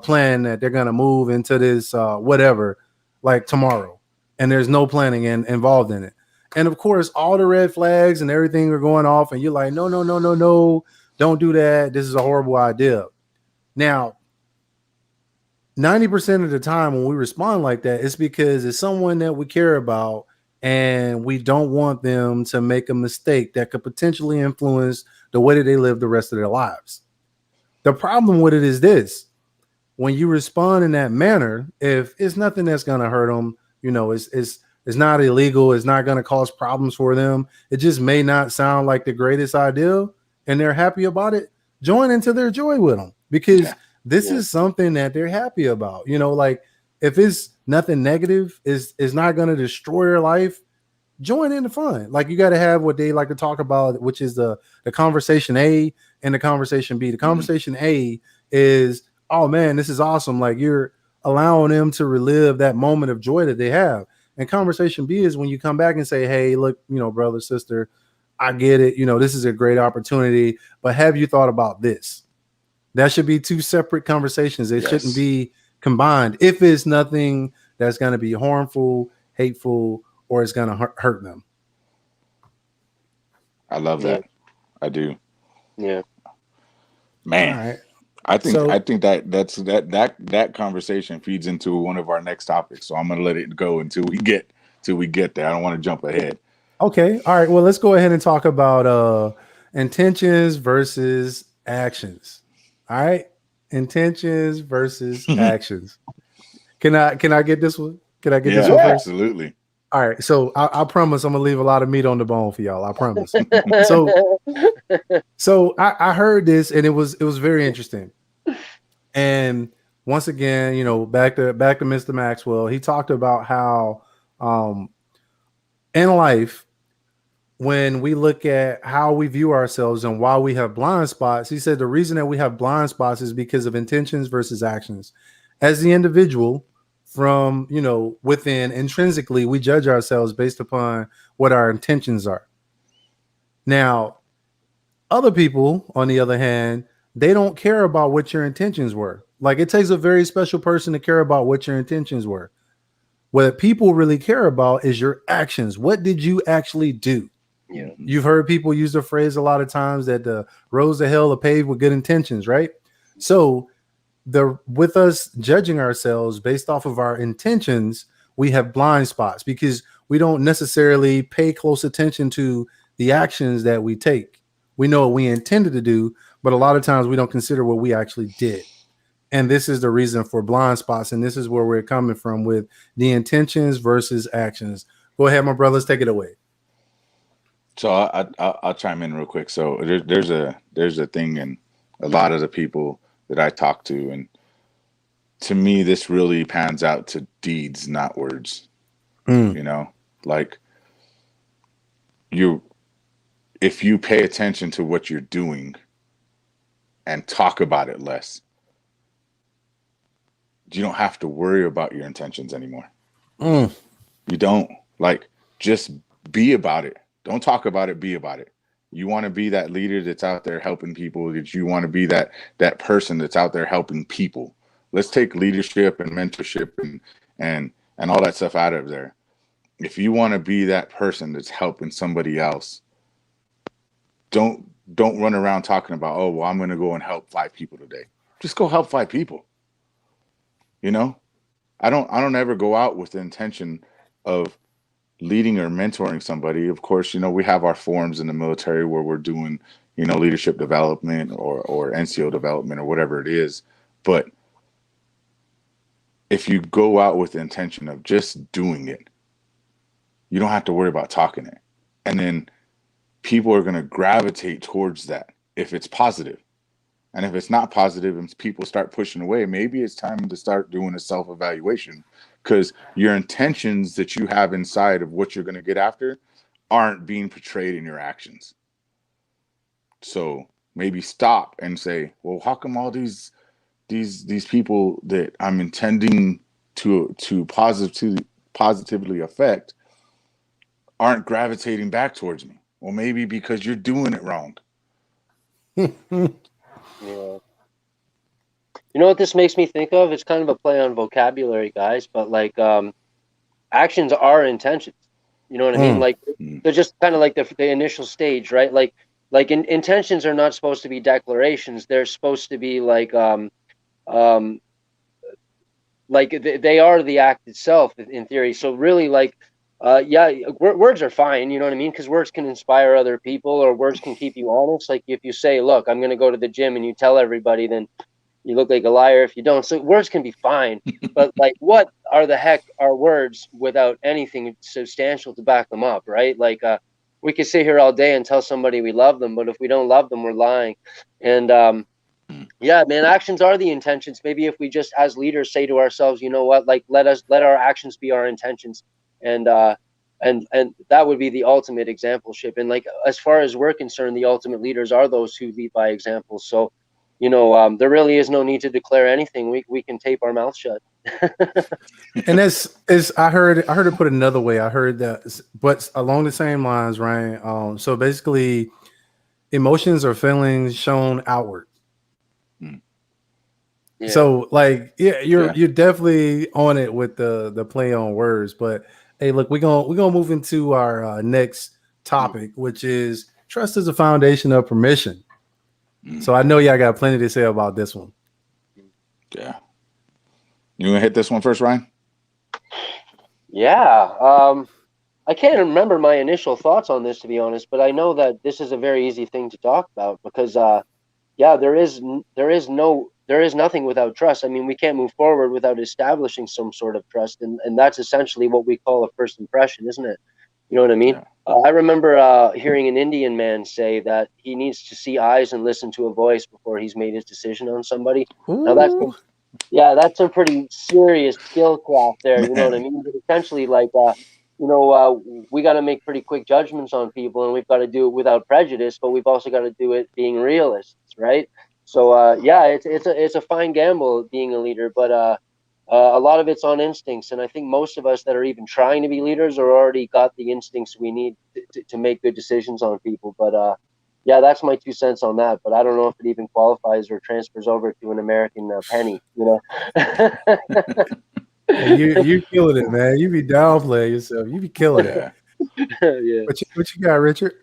plan that they're going to move into this whatever, like tomorrow. And there's no planning involved in it. And of course, all the red flags and everything are going off. And you're like, no, don't do that. This is a horrible idea. Now, 90% of the time when we respond like that, it's because it's someone that we care about and we don't want them to make a mistake that could potentially influence the way that they live the rest of their lives. The problem with it is this: when you respond in that manner, if it's nothing that's going to hurt them, you know, it's not illegal, it's not going to cause problems for them, it just may not sound like the greatest idea, and they're happy about it, join into their joy with them, because this is something that they're happy about. You know, like, if it's nothing negative, is not going to destroy their life, join in the fun. Like, you got to have what they like to talk about, which is the conversation A and the conversation B. The conversation A is, oh man, this is awesome. Like, you're allowing them to relive that moment of joy that they have. And conversation B is when you come back and say, hey, look, brother, sister, I get it. This is a great opportunity, but have you thought about this? That should be two separate conversations. It shouldn't be combined if it's nothing that's going to be harmful, hateful, or it's going to hurt them. I love that. I do. Yeah. Man. All right. I think that conversation feeds into one of our next topics. So I'm gonna let it go until we get there. I don't want to jump ahead. Okay. All right. Well, let's go ahead and talk about intentions versus actions. All right. Intentions versus actions. Can I get this one? Can I get this one first? Absolutely. All right. So I promise I'm gonna leave a lot of meat on the bone for y'all. I promise. So I heard this and it was very interesting. And once again, back to Mr. Maxwell, he talked about how in life, when we look at how we view ourselves and why we have blind spots, he said the reason that we have blind spots is because of intentions versus actions. As the individual, from within, intrinsically, we judge ourselves based upon what our intentions are. Now, other people, on the other hand, they don't care about what your intentions were. Like, it takes a very special person to care about what your intentions were. What people really care about is your actions. What did you actually do? Yeah. You've heard people use the phrase a lot of times that the roads to hell are paved with good intentions, right? So with us judging ourselves based off of our intentions, we have blind spots because we don't necessarily pay close attention to the actions that we take. We know what we intended to do, but a lot of times we don't consider what we actually did. And this is the reason for blind spots. And this is where we're coming from with the intentions versus actions. Go ahead, my brothers, take it away. So I'll chime in real quick. So there's a thing in a lot of the people that I talk to, and to me, this really pans out to deeds, not words. Like if you pay attention to what you're doing and talk about it less, you don't have to worry about your intentions anymore. You don't. Like, just be about it. Don't talk about it, be about it. You want to be that leader that's out there helping people, that you want to be that person that's out there helping people. Let's take leadership and mentorship and all that stuff out of there. If you want to be that person that's helping somebody else, don't run around talking about, oh, well, I'm going to go and help 5 people today. Just go help 5 people. I don't ever go out with the intention of leading or mentoring somebody. Of course, we have our forums in the military where we're doing, leadership development or NCO development or whatever it is. But if you go out with the intention of just doing it, you don't have to worry about talking it. And then people are going to gravitate towards that if it's positive. And if it's not positive and people start pushing away, maybe it's time to start doing a self-evaluation, because your intentions that you have inside of what you're going to get after aren't being portrayed in your actions. So maybe stop and say, well, how come all these people that I'm intending to positively affect aren't gravitating back towards me? Well, maybe because you're doing it wrong. Yeah. You know what this makes me think of? It's kind of a play on vocabulary, guys, but like actions are intentions. You know what I mean? Like they're just kind of like the initial stage, right? Like intentions are not supposed to be declarations. They're supposed to be like they are the act itself in theory. So really, like words are fine, you know what I mean? Because words can inspire other people, or words can keep you honest. Like if you say, look, I'm going to go to the gym, and you tell everybody, then you look like a liar if you don't. So words can be fine, but like, what are the heck are words without anything substantial to back them up, right? Like we could sit here all day and tell somebody we love them, but if we don't love them, we're lying. And yeah, man, actions are the intentions. Maybe if we just as leaders say to ourselves, you know what, like let our actions be our intentions, and that would be the ultimate exampleship. And like as far as we're concerned, the ultimate leaders are those who lead by example. So there really is no need to declare anything. We can tape our mouth shut. And I heard it put another way. I heard that, but along the same lines, Ryan. So basically, emotions or feelings shown outward. Mm. Yeah. So like, yeah, Yeah. you're definitely on it with the play on words. But hey, look, we're gonna move into our next topic, which is trust is a foundation of permission. So I know y'all got plenty to say about this one. Yeah. You want to hit this one first, Ryan? Yeah. I can't remember my initial thoughts on this, to be honest, but I know that this is a very easy thing to talk about because, yeah, there is nothing without trust. I mean, we can't move forward without establishing some sort of trust, and that's essentially what we call a first impression, isn't it? You know what I mean? Yeah. I remember hearing an Indian man say that he needs to see eyes and listen to a voice before he's made his decision on somebody. Now Ooh. that's a pretty serious skill craft there. You know what I Man. mean? But essentially, like, we got to make pretty quick judgments on people, and we've got to do it without prejudice, but we've also got to do it being realists, right? So, yeah, it's a fine gamble being a leader, but a lot of it's on instincts, and I think most of us that are even trying to be leaders are already got the instincts we need to make good decisions on people. But yeah, that's my 2 cents on that. But I don't know if it even qualifies or transfers over to an American penny. Hey, you killing it, man. You be downplaying yourself. You be killing it. Yeah. Yeah. What you got, Richard?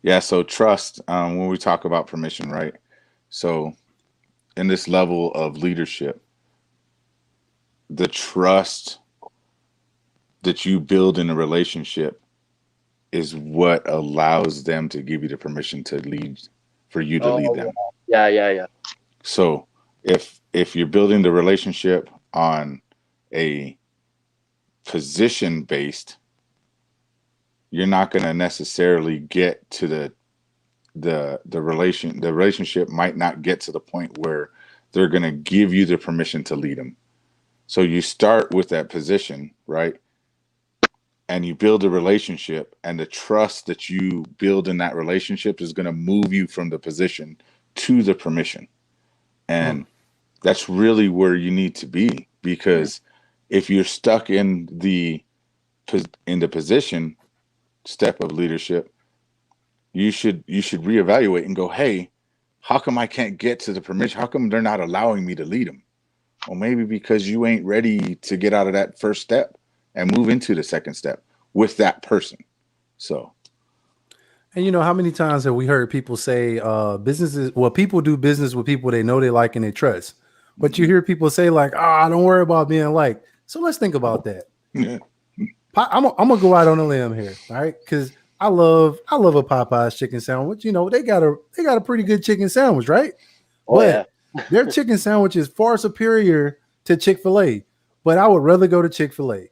Yeah. So trust, when we talk about permission, right? So in this level of leadership, the trust that you build in a relationship is what allows them to give you the permission to lead, for you to lead Oh, them. yeah. So if you're building the relationship on a position based, you're not going to necessarily get to the relationship might not get to the point where they're going to give you the permission to lead them. So you start with that position, right? And you build a relationship, and the trust that you build in that relationship is going to move you from the position to the permission. And that's really where you need to be, because if you're stuck in the position step of leadership, you should reevaluate and go, hey, how come I can't get to the permission? How come they're not allowing me to lead them? Well, maybe because you ain't ready to get out of that first step and move into the second step with that person. So, And how many times have we heard people say people do business with people they know, they like, and they trust. But you hear people say like, don't worry about being liked. So let's think about that. yeah. I'm gonna go out on a limb here, all right? Because I love a Popeye's chicken sandwich. They got a pretty good chicken sandwich, right? Oh, yeah. But their chicken sandwich is far superior to Chick-fil-A. But I would rather go to Chick-fil-A.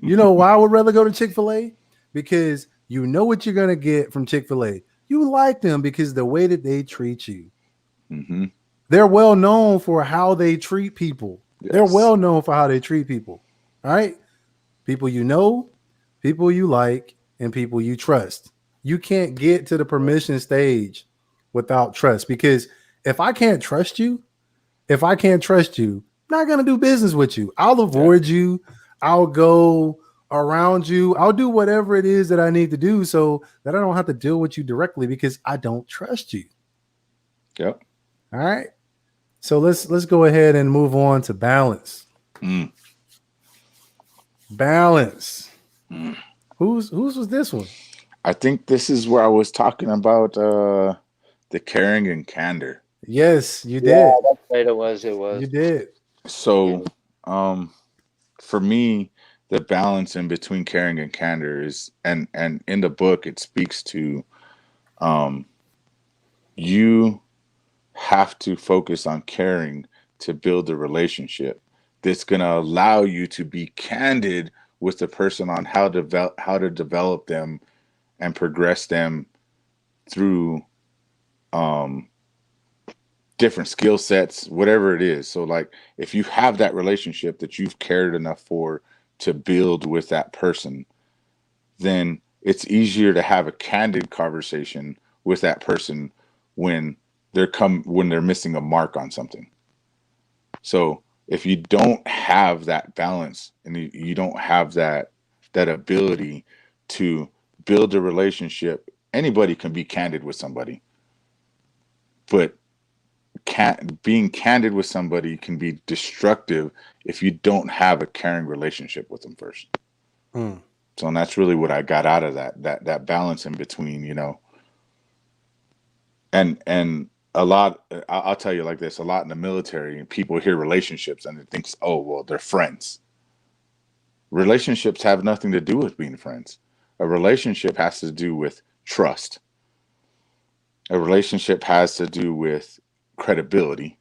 You know why I would rather go to Chick-fil-A? Because you know what you're gonna get from Chick-fil-A. You like them because the way that they treat you. Mm-hmm. They're well known for how they treat people. Yes. They're well known for how they treat people. All right. People you know, people you like, and people you trust. You can't get to the permission stage without trust, because if I can't trust you, I'm not going to do business with you. I'll avoid you. I'll go around you. I'll do whatever it is that I need to do so that I don't have to deal with you directly, because I don't trust you. Yep. All right. So let's go ahead and move on to balance. Balance. Whose was this one? I think this is where I was talking about the caring and candor. Yes, you did. Yeah, that's right. It was. You did. So, for me, the balance in between caring and candor is, and in the book it speaks to, you have to focus on caring to build a relationship that's going to allow you to be candid with the person on how to develop them and progress them through different skill sets, whatever it is. So like, if you have that relationship that you've cared enough for to build with that person, then it's easier to have a candid conversation with that person when when they're missing a mark on something. So if you don't have that balance and you don't have that ability to build a relationship, anybody can be candid with somebody, but being candid with somebody can be destructive if you don't have a caring relationship with them first. So, and that's really what I got out of that balance in between, you know. And a lot, I'll tell you like this, a lot in the military, people hear relationships and they think, oh, well, they're friends. Relationships have nothing to do with being friends. A relationship has to do with trust. A relationship has to do with credibility,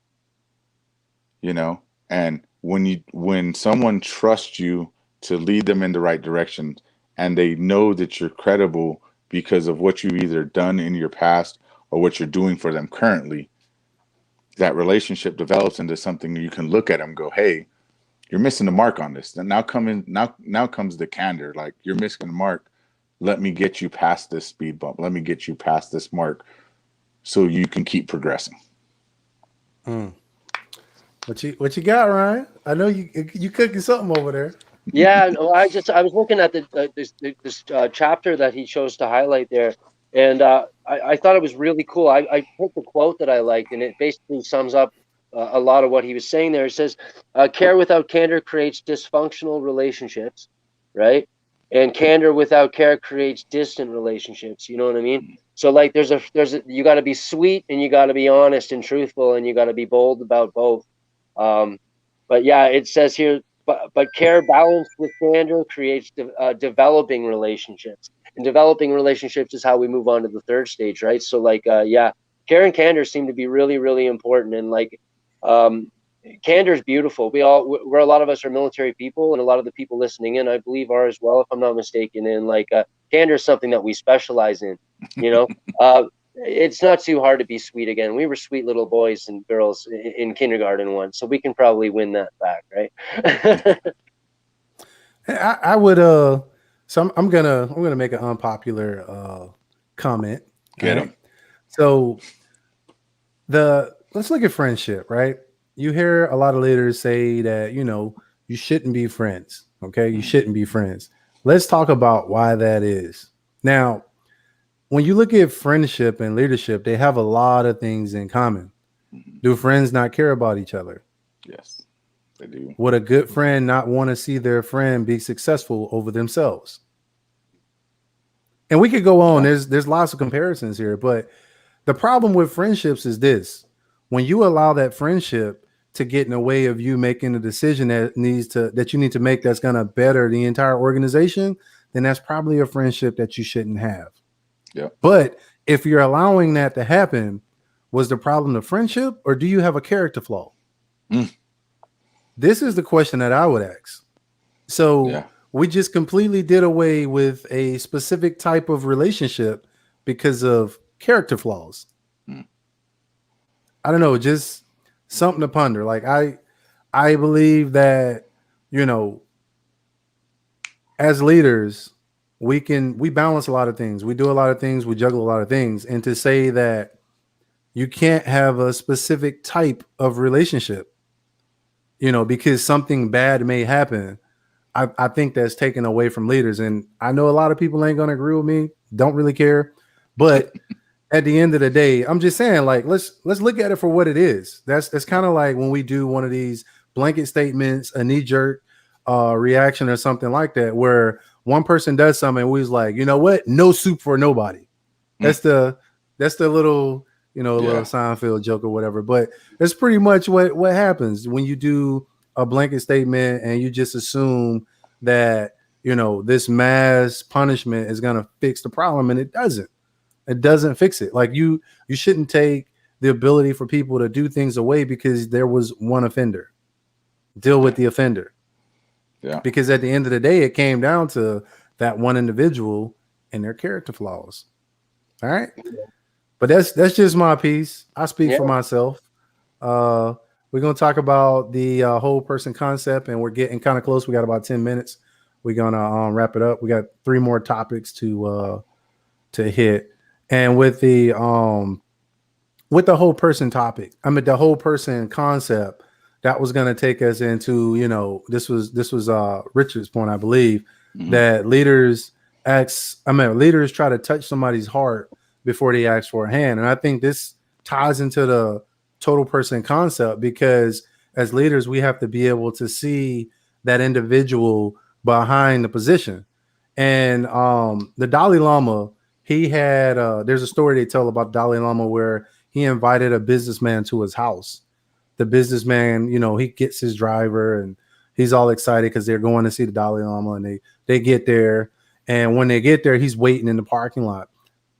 you know. And when someone trusts you to lead them in the right direction, and they know that you're credible because of what you've either done in your past or what you're doing for them currently, that relationship develops into something you can look at them and go, hey, you're missing the mark on this. And now comes the candor. Like, you're missing the mark. Let me get you past this speed bump. Let me get you past this mark so you can keep progressing. What you got, Ryan? I know you cooking something over there. Yeah, no, I was looking at this chapter that he chose to highlight there, and I thought it was really cool. I picked a quote that I liked, and it basically sums up a lot of what he was saying there. It says, "Care without candor creates dysfunctional relationships, right? And candor without care creates distant relationships." You know what I mean? So like, you got to be sweet, and you got to be honest and truthful, and you got to be bold about both. But yeah, it says here, but care balanced with candor creates developing relationships, and developing relationships is how we move on to the third stage, right? So like, yeah, care and candor seem to be really, really important, and like, candor is beautiful. We're a lot of us are military people, and a lot of the people listening in, I believe, are as well, if I'm not mistaken. And like, candor is something that we specialize in, you know. It's not too hard to be sweet again. We were sweet little boys and girls in kindergarten once, so we can probably win that back, right? I would so I'm gonna make an unpopular comment. Get right? them. So let's look at friendship, right? You hear a lot of leaders say that, you know, you shouldn't be friends. Okay, you shouldn't be friends. Let's talk about why that is. Now, when you look at friendship and leadership, they have a lot of things in common. Do friends not care about each other? Yes, they do. Would a good friend not want to see their friend be successful over themselves? And we could go on. Yeah. There's lots of comparisons here, but the problem with friendships is this: when you allow that friendship to get in the way of you making a decision that you need to make that's going to better the entire organization, then that's probably a friendship that you shouldn't have. Yeah. But if you're allowing that to happen, was the problem the friendship, or do you have a character flaw? This is the question that I would ask. So we just completely did away with a specific type of relationship because of character flaws. I don't know, just something to ponder. Like, I believe that, you know, as leaders, we balance a lot of things. We do a lot of things. We juggle a lot of things. And to say that you can't have a specific type of relationship, you know, because something bad may happen, I think that's taken away from leaders. And I know a lot of people ain't going to agree with me. Don't really care. But at the end of the day, I'm just saying, like, let's look at it for what it is. That's kind of like when we do one of these blanket statements, a knee-jerk reaction or something like that, where one person does something and we was like, you know what? No soup for nobody. That's the little, you know, little Seinfeld joke or whatever. But that's pretty much what happens when you do a blanket statement and you just assume that, you know, this mass punishment is going to fix the problem, and it doesn't. It doesn't fix it. Like, you shouldn't take the ability for people to do things away because there was one offender. Deal with the offender. Yeah. Because at the end of the day, it came down to that one individual and their character flaws. All right. But that's just my piece. I speak for myself. We're going to talk about the whole person concept, and we're getting kind of close. We got about 10 minutes. We're going to wrap it up. We got 3 more topics to hit. And with the with the whole person topic, I mean the whole person concept that was going to take us into, you know, this was Richard's point, I believe, that leaders leaders try to touch somebody's heart before they ask for a hand. And I think this ties into the total person concept, because as leaders, we have to be able to see that individual behind the position. And the Dalai Lama, he had there's a story they tell about Dalai Lama where he invited a businessman to his house. The businessman, you know, he gets his driver and he's all excited because they're going to see the Dalai Lama, and they get there. And when they get there, he's waiting in the parking lot.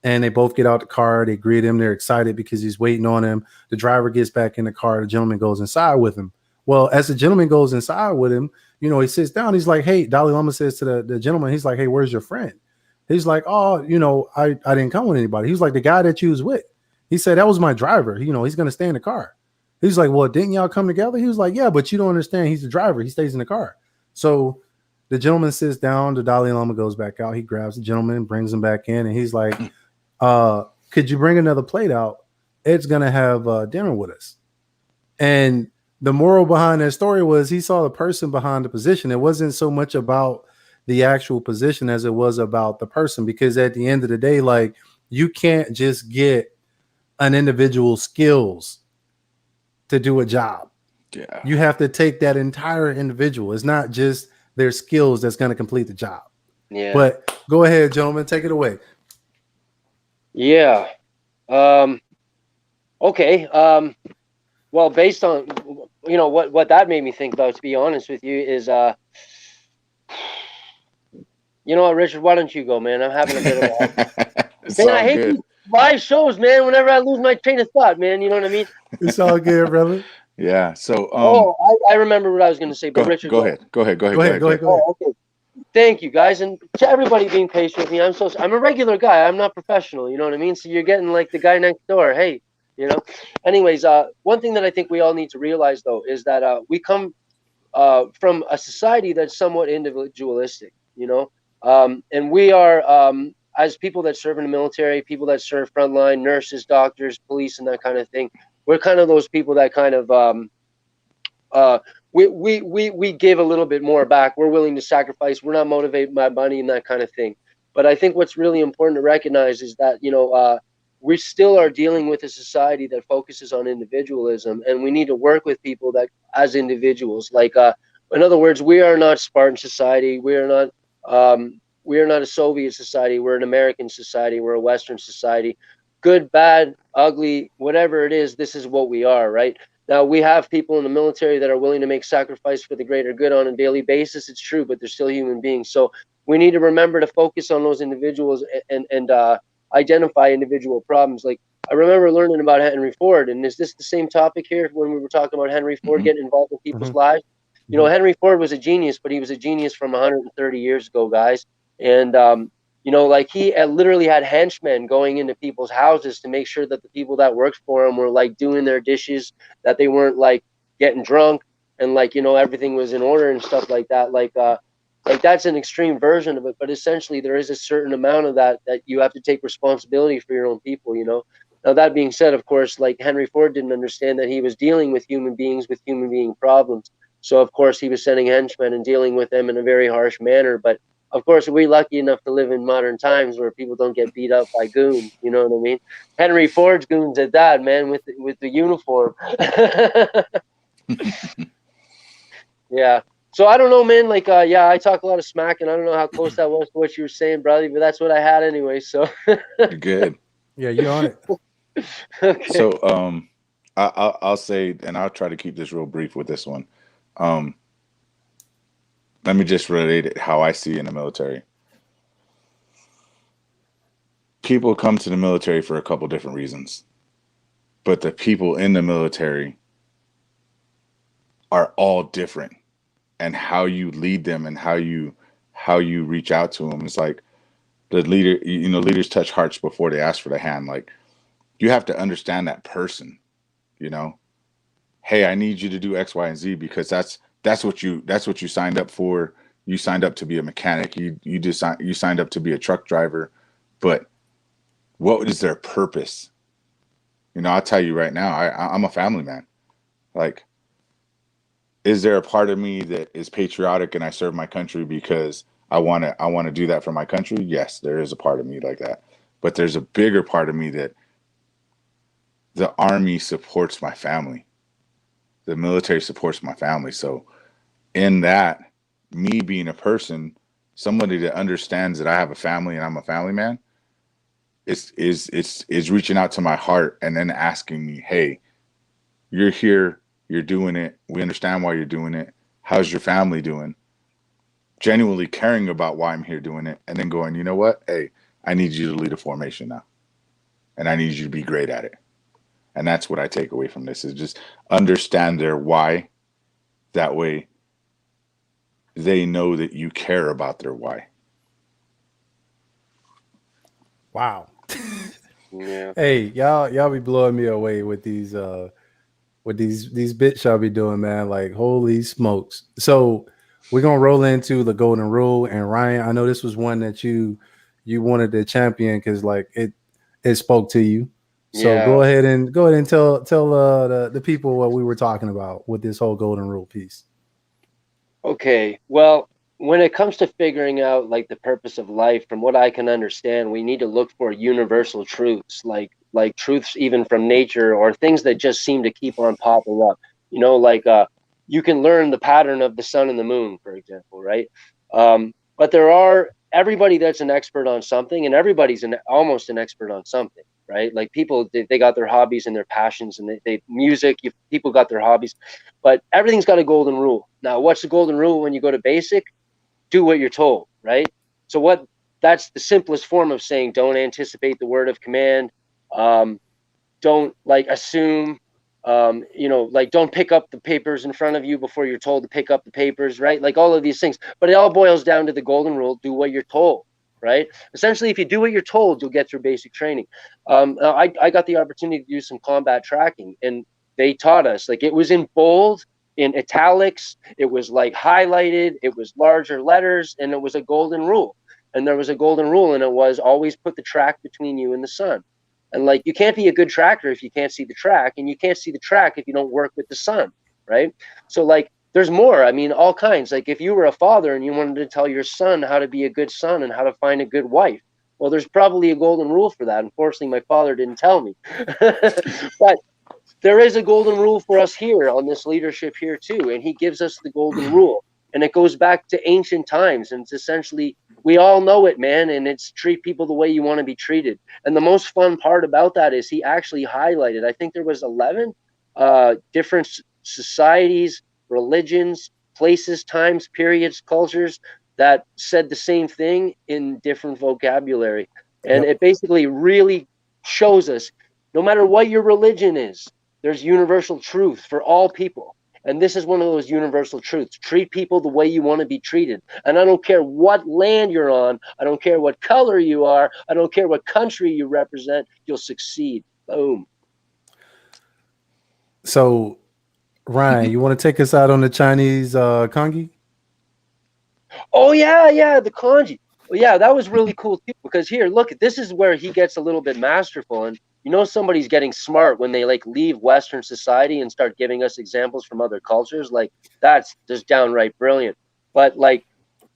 And they both get out the car. They greet him. They're excited because he's waiting on him. The driver gets back in the car. The gentleman goes inside with him. Well, as the gentleman goes inside with him, you know, he sits down. He's like, hey, Dalai Lama says to the gentleman, he's like, hey, where's your friend? He's like, oh, you know, I didn't come with anybody. He's like, the guy that you was with. He said, that was my driver. You know, he's going to stay in the car. He's like, well, didn't y'all come together? He was like, yeah, but you don't understand. He's the driver. He stays in the car. So the gentleman sits down. The Dalai Lama goes back out. He grabs the gentleman, brings him back in, and he's like, could you bring another plate out? Ed's going to have dinner with us. And the moral behind that story was he saw the person behind the position. It wasn't so much about the actual position as it was about the person, because at the end of the day, like, you can't just get an individual's skills to do a job. Yeah. You have to take that entire individual. It's not just their skills that's going to complete the job. Yeah. But go ahead, gentlemen, take it away. Yeah. Okay. Well, based on, you know, what that made me think about, to be honest with you, is, you know what, Richard, why don't you go, man? I'm having a bit of a... Man, I hate these live shows, man, whenever I lose my train of thought, man. You know what I mean? It's all good, brother. Yeah. So, I remember what I was going to say, but Richard, go ahead. Go ahead. Oh, okay. Thank you, guys, and to everybody being patient with me. I'm a regular guy. I'm not professional. You know what I mean? So you're getting like the guy next door. Hey, you know. Anyways, one thing that I think we all need to realize, though, is that we come from a society that's somewhat individualistic. You know, and we are as people that serve in the military, people that serve frontline, nurses, doctors, police, and that kind of thing. We're kind of those people that kind of we give a little bit more back. We're willing to sacrifice. We're not motivated by money and that kind of thing. But I think what's really important to recognize is that, you know, we still are dealing with a society that focuses on individualism, and we need to work with people that as individuals. Like, in other words, we are not Spartan society. We are not a Soviet society. We're an American society. We're a Western society. Good, bad, ugly, whatever it is, this is what we are, right? Now, we have people in the military that are willing to make sacrifice for the greater good on a daily basis. It's true, but they're still human beings. So we need to remember to focus on those individuals and identify individual problems. Like, I remember learning about Henry Ford, and is this the same topic here when we were talking about Henry Ford getting involved in people's lives? You know, Henry Ford was a genius, but he was a genius from 130 years ago, guys. And, you know, like, he literally had henchmen going into people's houses to make sure that the people that worked for him were like doing their dishes, that they weren't like getting drunk, and like, you know, everything was in order and stuff like that. Like that's an extreme version of it, but essentially there is a certain amount of that you have to take responsibility for your own people, you know. Now, that being said, of course, like, Henry Ford didn't understand that he was dealing with human beings with human being problems. So of course he was sending henchmen and dealing with them in a very harsh manner. But of course, we're lucky enough to live in modern times where people don't get beat up by goons. You know what I mean? Henry Ford's goons at that, man, with the uniform. Yeah. So I don't know, man. Like, yeah, I talk a lot of smack, and I don't know how close that was to what you were saying, brother, but that's what I had anyway. So You're good. Yeah, you're on it. Okay. So I'll say, and I'll try to keep this real brief with this one. Let me just relate it how I see in the military. People come to the military for a couple different reasons, but the people in the military are all different, and how you lead them and how you reach out to them. It's like the leader, you know, leaders touch hearts before they ask for the hand. Like, you have to understand that person, you know. Hey, I need you to do X, Y, and Z because that's what you signed up for. You signed up to be a mechanic. You signed up to be a truck driver. But what is their purpose? You know, I'll tell you right now, I'm a family man. Like, is there a part of me that is patriotic and I serve my country because I want to do that for my country? Yes, there is a part of me like that. But there's a bigger part of me that the army supports my family. The military supports my family. So in that, me being a person, somebody that understands that I have a family and I'm a family man, is reaching out to my heart and then asking me, "Hey, you're here, you're doing it. We understand why you're doing it. How's your family doing?" Genuinely caring about why I'm here doing it, and then going, "You know what? Hey, I need you to lead a formation now, and I need you to be great at it." And that's what I take away from this, is just understand their why. That way they know that you care about their why. Wow. Yeah. Hey, y'all be blowing me away with these bits y'all be doing, man. Like, holy smokes. So we're gonna roll into the golden rule. And Ryan, I know this was one that you wanted to champion because like it spoke to you. So Yeah. go ahead and tell the people what we were talking about with this whole golden rule piece. Okay. Well, when it comes to figuring out like the purpose of life, from what I can understand, we need to look for universal truths, like truths even from nature or things that just seem to keep on popping up. You know, like you can learn the pattern of the sun and the moon, for example, right? But there are everybody that's an expert on something, and everybody's almost an expert on something, right? Like people, they got their hobbies and their passions, and they music. People got their hobbies, but everything's got a golden rule. Now, what's the golden rule when you go to basic? Do what you're told, right? So what? That's the simplest form of saying don't anticipate the word of command. Um, don't like assume. You know, like don't pick up the papers in front of you before you're told to pick up the papers, right? Like all of these things. But it all boils down to the golden rule: do what you're told, right? Essentially, if you do what you're told, you'll get through basic training. I got the opportunity to do some combat tracking, and they taught us like it was in bold, in italics, it was like highlighted, it was larger letters, and it was a golden rule. And there was a golden rule, and it was always put the track between you and the sun. And like you can't be a good tractor if you can't see the track, and you can't see the track if you don't work with the sun, right? So like there's more. I mean, all kinds. Like if you were a father and you wanted to tell your son how to be a good son and how to find a good wife, well, there's probably a golden rule for that. Unfortunately, my father didn't tell me. But there is a golden rule for us here on this leadership here too, and he gives us the golden rule, and it goes back to ancient times, and it's essentially we all know it, man, and it's treat people the way you want to be treated. And the most fun part about that is he actually highlighted, I think there was 11 different societies, religions, places, times, periods, cultures that said the same thing in different vocabulary. And Yep. it basically really shows us no matter what your religion is, there's universal truth for all people. And this is one of those universal truths. Treat people the way you want to be treated. And I don't care what land you're on. I don't care what color you are. I don't care what country you represent. You'll succeed. Boom. So Ryan, you want to take us out on the Chinese kangi? Oh yeah, the kanji. Well, yeah, that was really cool too. Because here, look, this is where he gets a little bit masterful, and you know somebody's getting smart when they like leave Western society and start giving us examples from other cultures. Like that's just downright brilliant. But like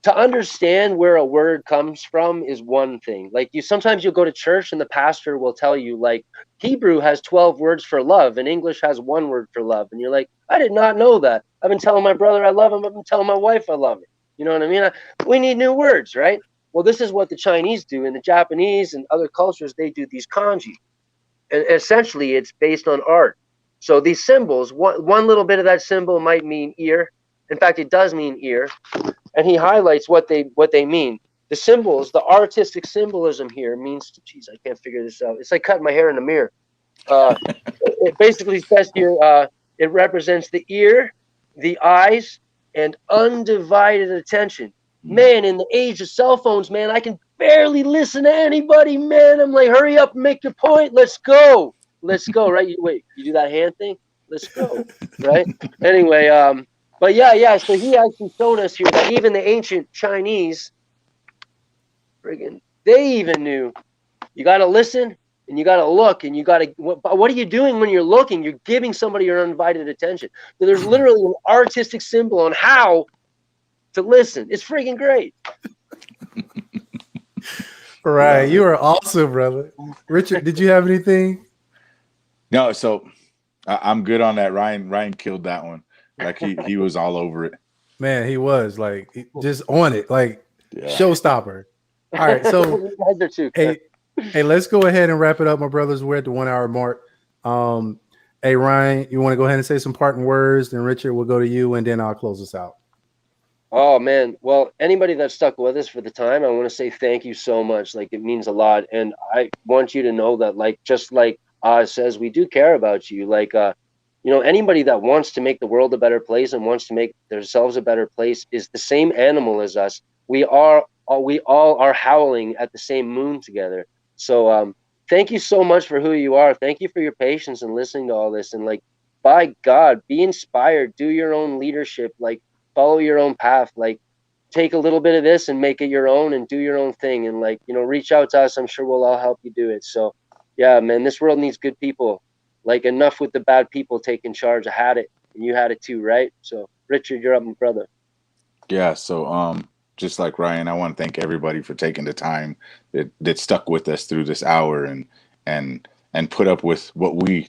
to understand where a word comes from is one thing. Like you sometimes you'll go to church and the pastor will tell you like Hebrew has 12 words for love and English has one word for love. And you're like, I did not know that. I've been telling my brother I love him. I've been telling my wife I love him. You know what I mean? We need new words, right? Well, this is what the Chinese do, and the Japanese and other cultures, they do these kanji. And essentially it's based on art. So these symbols, one little bit of that symbol might mean ear. In fact, it does mean ear, and he highlights what they mean. The symbols, the artistic symbolism here means, geez, I can't figure this out. It's like cutting my hair in the mirror. It basically says here, it represents the ear, the eyes, and undivided attention. Man, in the age of cell phones, man, I can barely listen to anybody, man. I'm like, hurry up and make your point. Let's go. Let's go, right? Wait, you do that hand thing? Let's go, right? Anyway, but yeah. So he actually showed us here that even the ancient Chinese, friggin', they even knew you got to listen and you got to look, and you got to, what are you doing when you're looking? You're giving somebody your undivided attention. So there's literally an artistic symbol on how to listen. It's freaking great. Right. You are awesome, brother. Richard, did you have anything? No, so I'm good on that. Ryan killed that one. Like he was all over it. Man, he was like just on it, like showstopper. All right, so hey, let's go ahead and wrap it up, my brothers. We're at the 1 hour mark. Hey, Ryan, you want to go ahead and say some parting words? Then Richard, we'll go to you, and then I'll close us out. Oh man, well, anybody that stuck with us for the time, I want to say thank you so much. Like, it means a lot, and I want you to know that, like, just like Oz says, we do care about you. Like, you know, anybody that wants to make the world a better place and wants to make themselves a better place is the same animal as us. We all are howling at the same moon together. So thank you so much for who you are. Thank you for your patience and listening to all this. And like, by God, be inspired, do your own leadership, like follow your own path, like take a little bit of this and make it your own and do your own thing. And like, you know, reach out to us. I'm sure we'll all help you do it. So yeah, man, this world needs good people. Like, enough with the bad people taking charge. I had it, and you had it too, right? So Richard, you're up, my brother. Yeah. So just like Ryan, I want to thank everybody for taking the time that stuck with us through this hour and put up with what we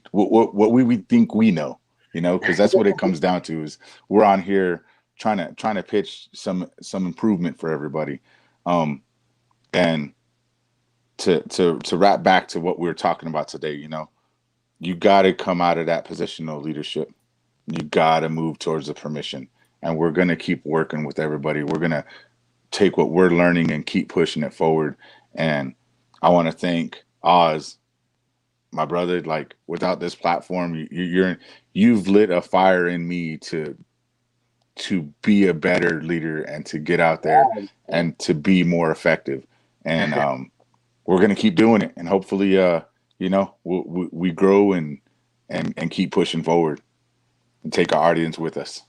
think we know, you know, because that's what it comes down to. Is we're on here trying to pitch some improvement for everybody, and to wrap back to what we were talking about today, you know, you got to come out of that positional leadership. You got to move towards the permission, and we're going to keep working with everybody. We're going to take what we're learning and keep pushing it forward. And I want to thank Oz, my brother. Like, without this platform, you've lit a fire in me to be a better leader and to get out there and to be more effective. And we're going to keep doing it, and hopefully you know, we grow and keep pushing forward and take our audience with us.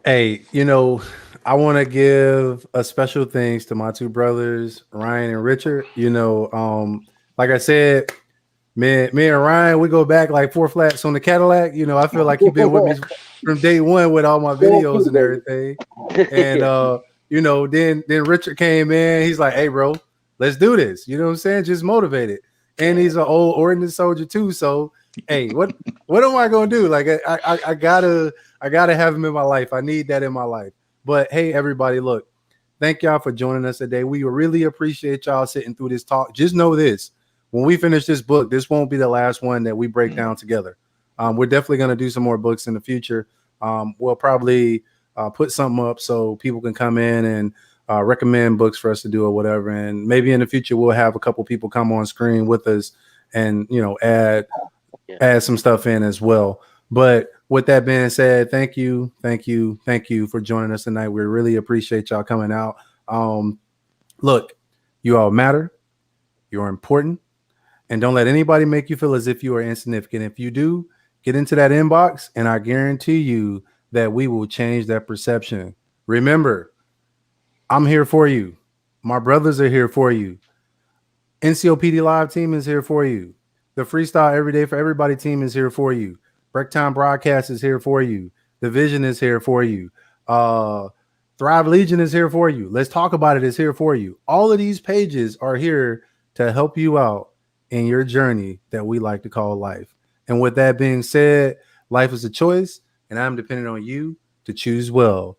Hey, you know, I want to give a special thanks to my two brothers, Ryan and Richard. You know, like I said, me and Ryan, we go back like 4 flats on the Cadillac. You know, I feel like you've been with me from day one with all my videos and everything. And you know, then Richard came in. He's like, "Hey, bro, let's do this." You know what I'm saying? Just motivated. And he's an old ordnance soldier too. So, hey, what am I gonna do? Like, I gotta have him in my life. I need that in my life. But hey, everybody, look, thank y'all for joining us today. We really appreciate y'all sitting through this talk. Just know this: when we finish this book, this won't be the last one that we break down together. We're definitely gonna do some more books in the future. We'll probably put something up so people can come in and recommend books for us to do or whatever. And maybe in the future we'll have a couple people come on screen with us and, you know, add some stuff in as well. But with that being said, thank you for joining us tonight. We really appreciate y'all coming out. Look, you all matter. You're important. And don't let anybody make you feel as if you are insignificant. If you do, get into that inbox, and I guarantee you that we will change that perception. Remember, I'm here for you. My brothers are here for you. NCOPD Live team is here for you. The Freestyle Everyday for Everybody team is here for you. Break Time Broadcast is here for you. The Vision is here for you. Thrive Legion is here for you. Let's Talk About It is here for you. All of these pages are here to help you out in your journey that we like to call life. And with that being said, life is a choice, and I'm dependent on you to choose well.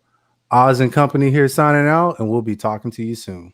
Oz and Company here signing out, and we'll be talking to you soon.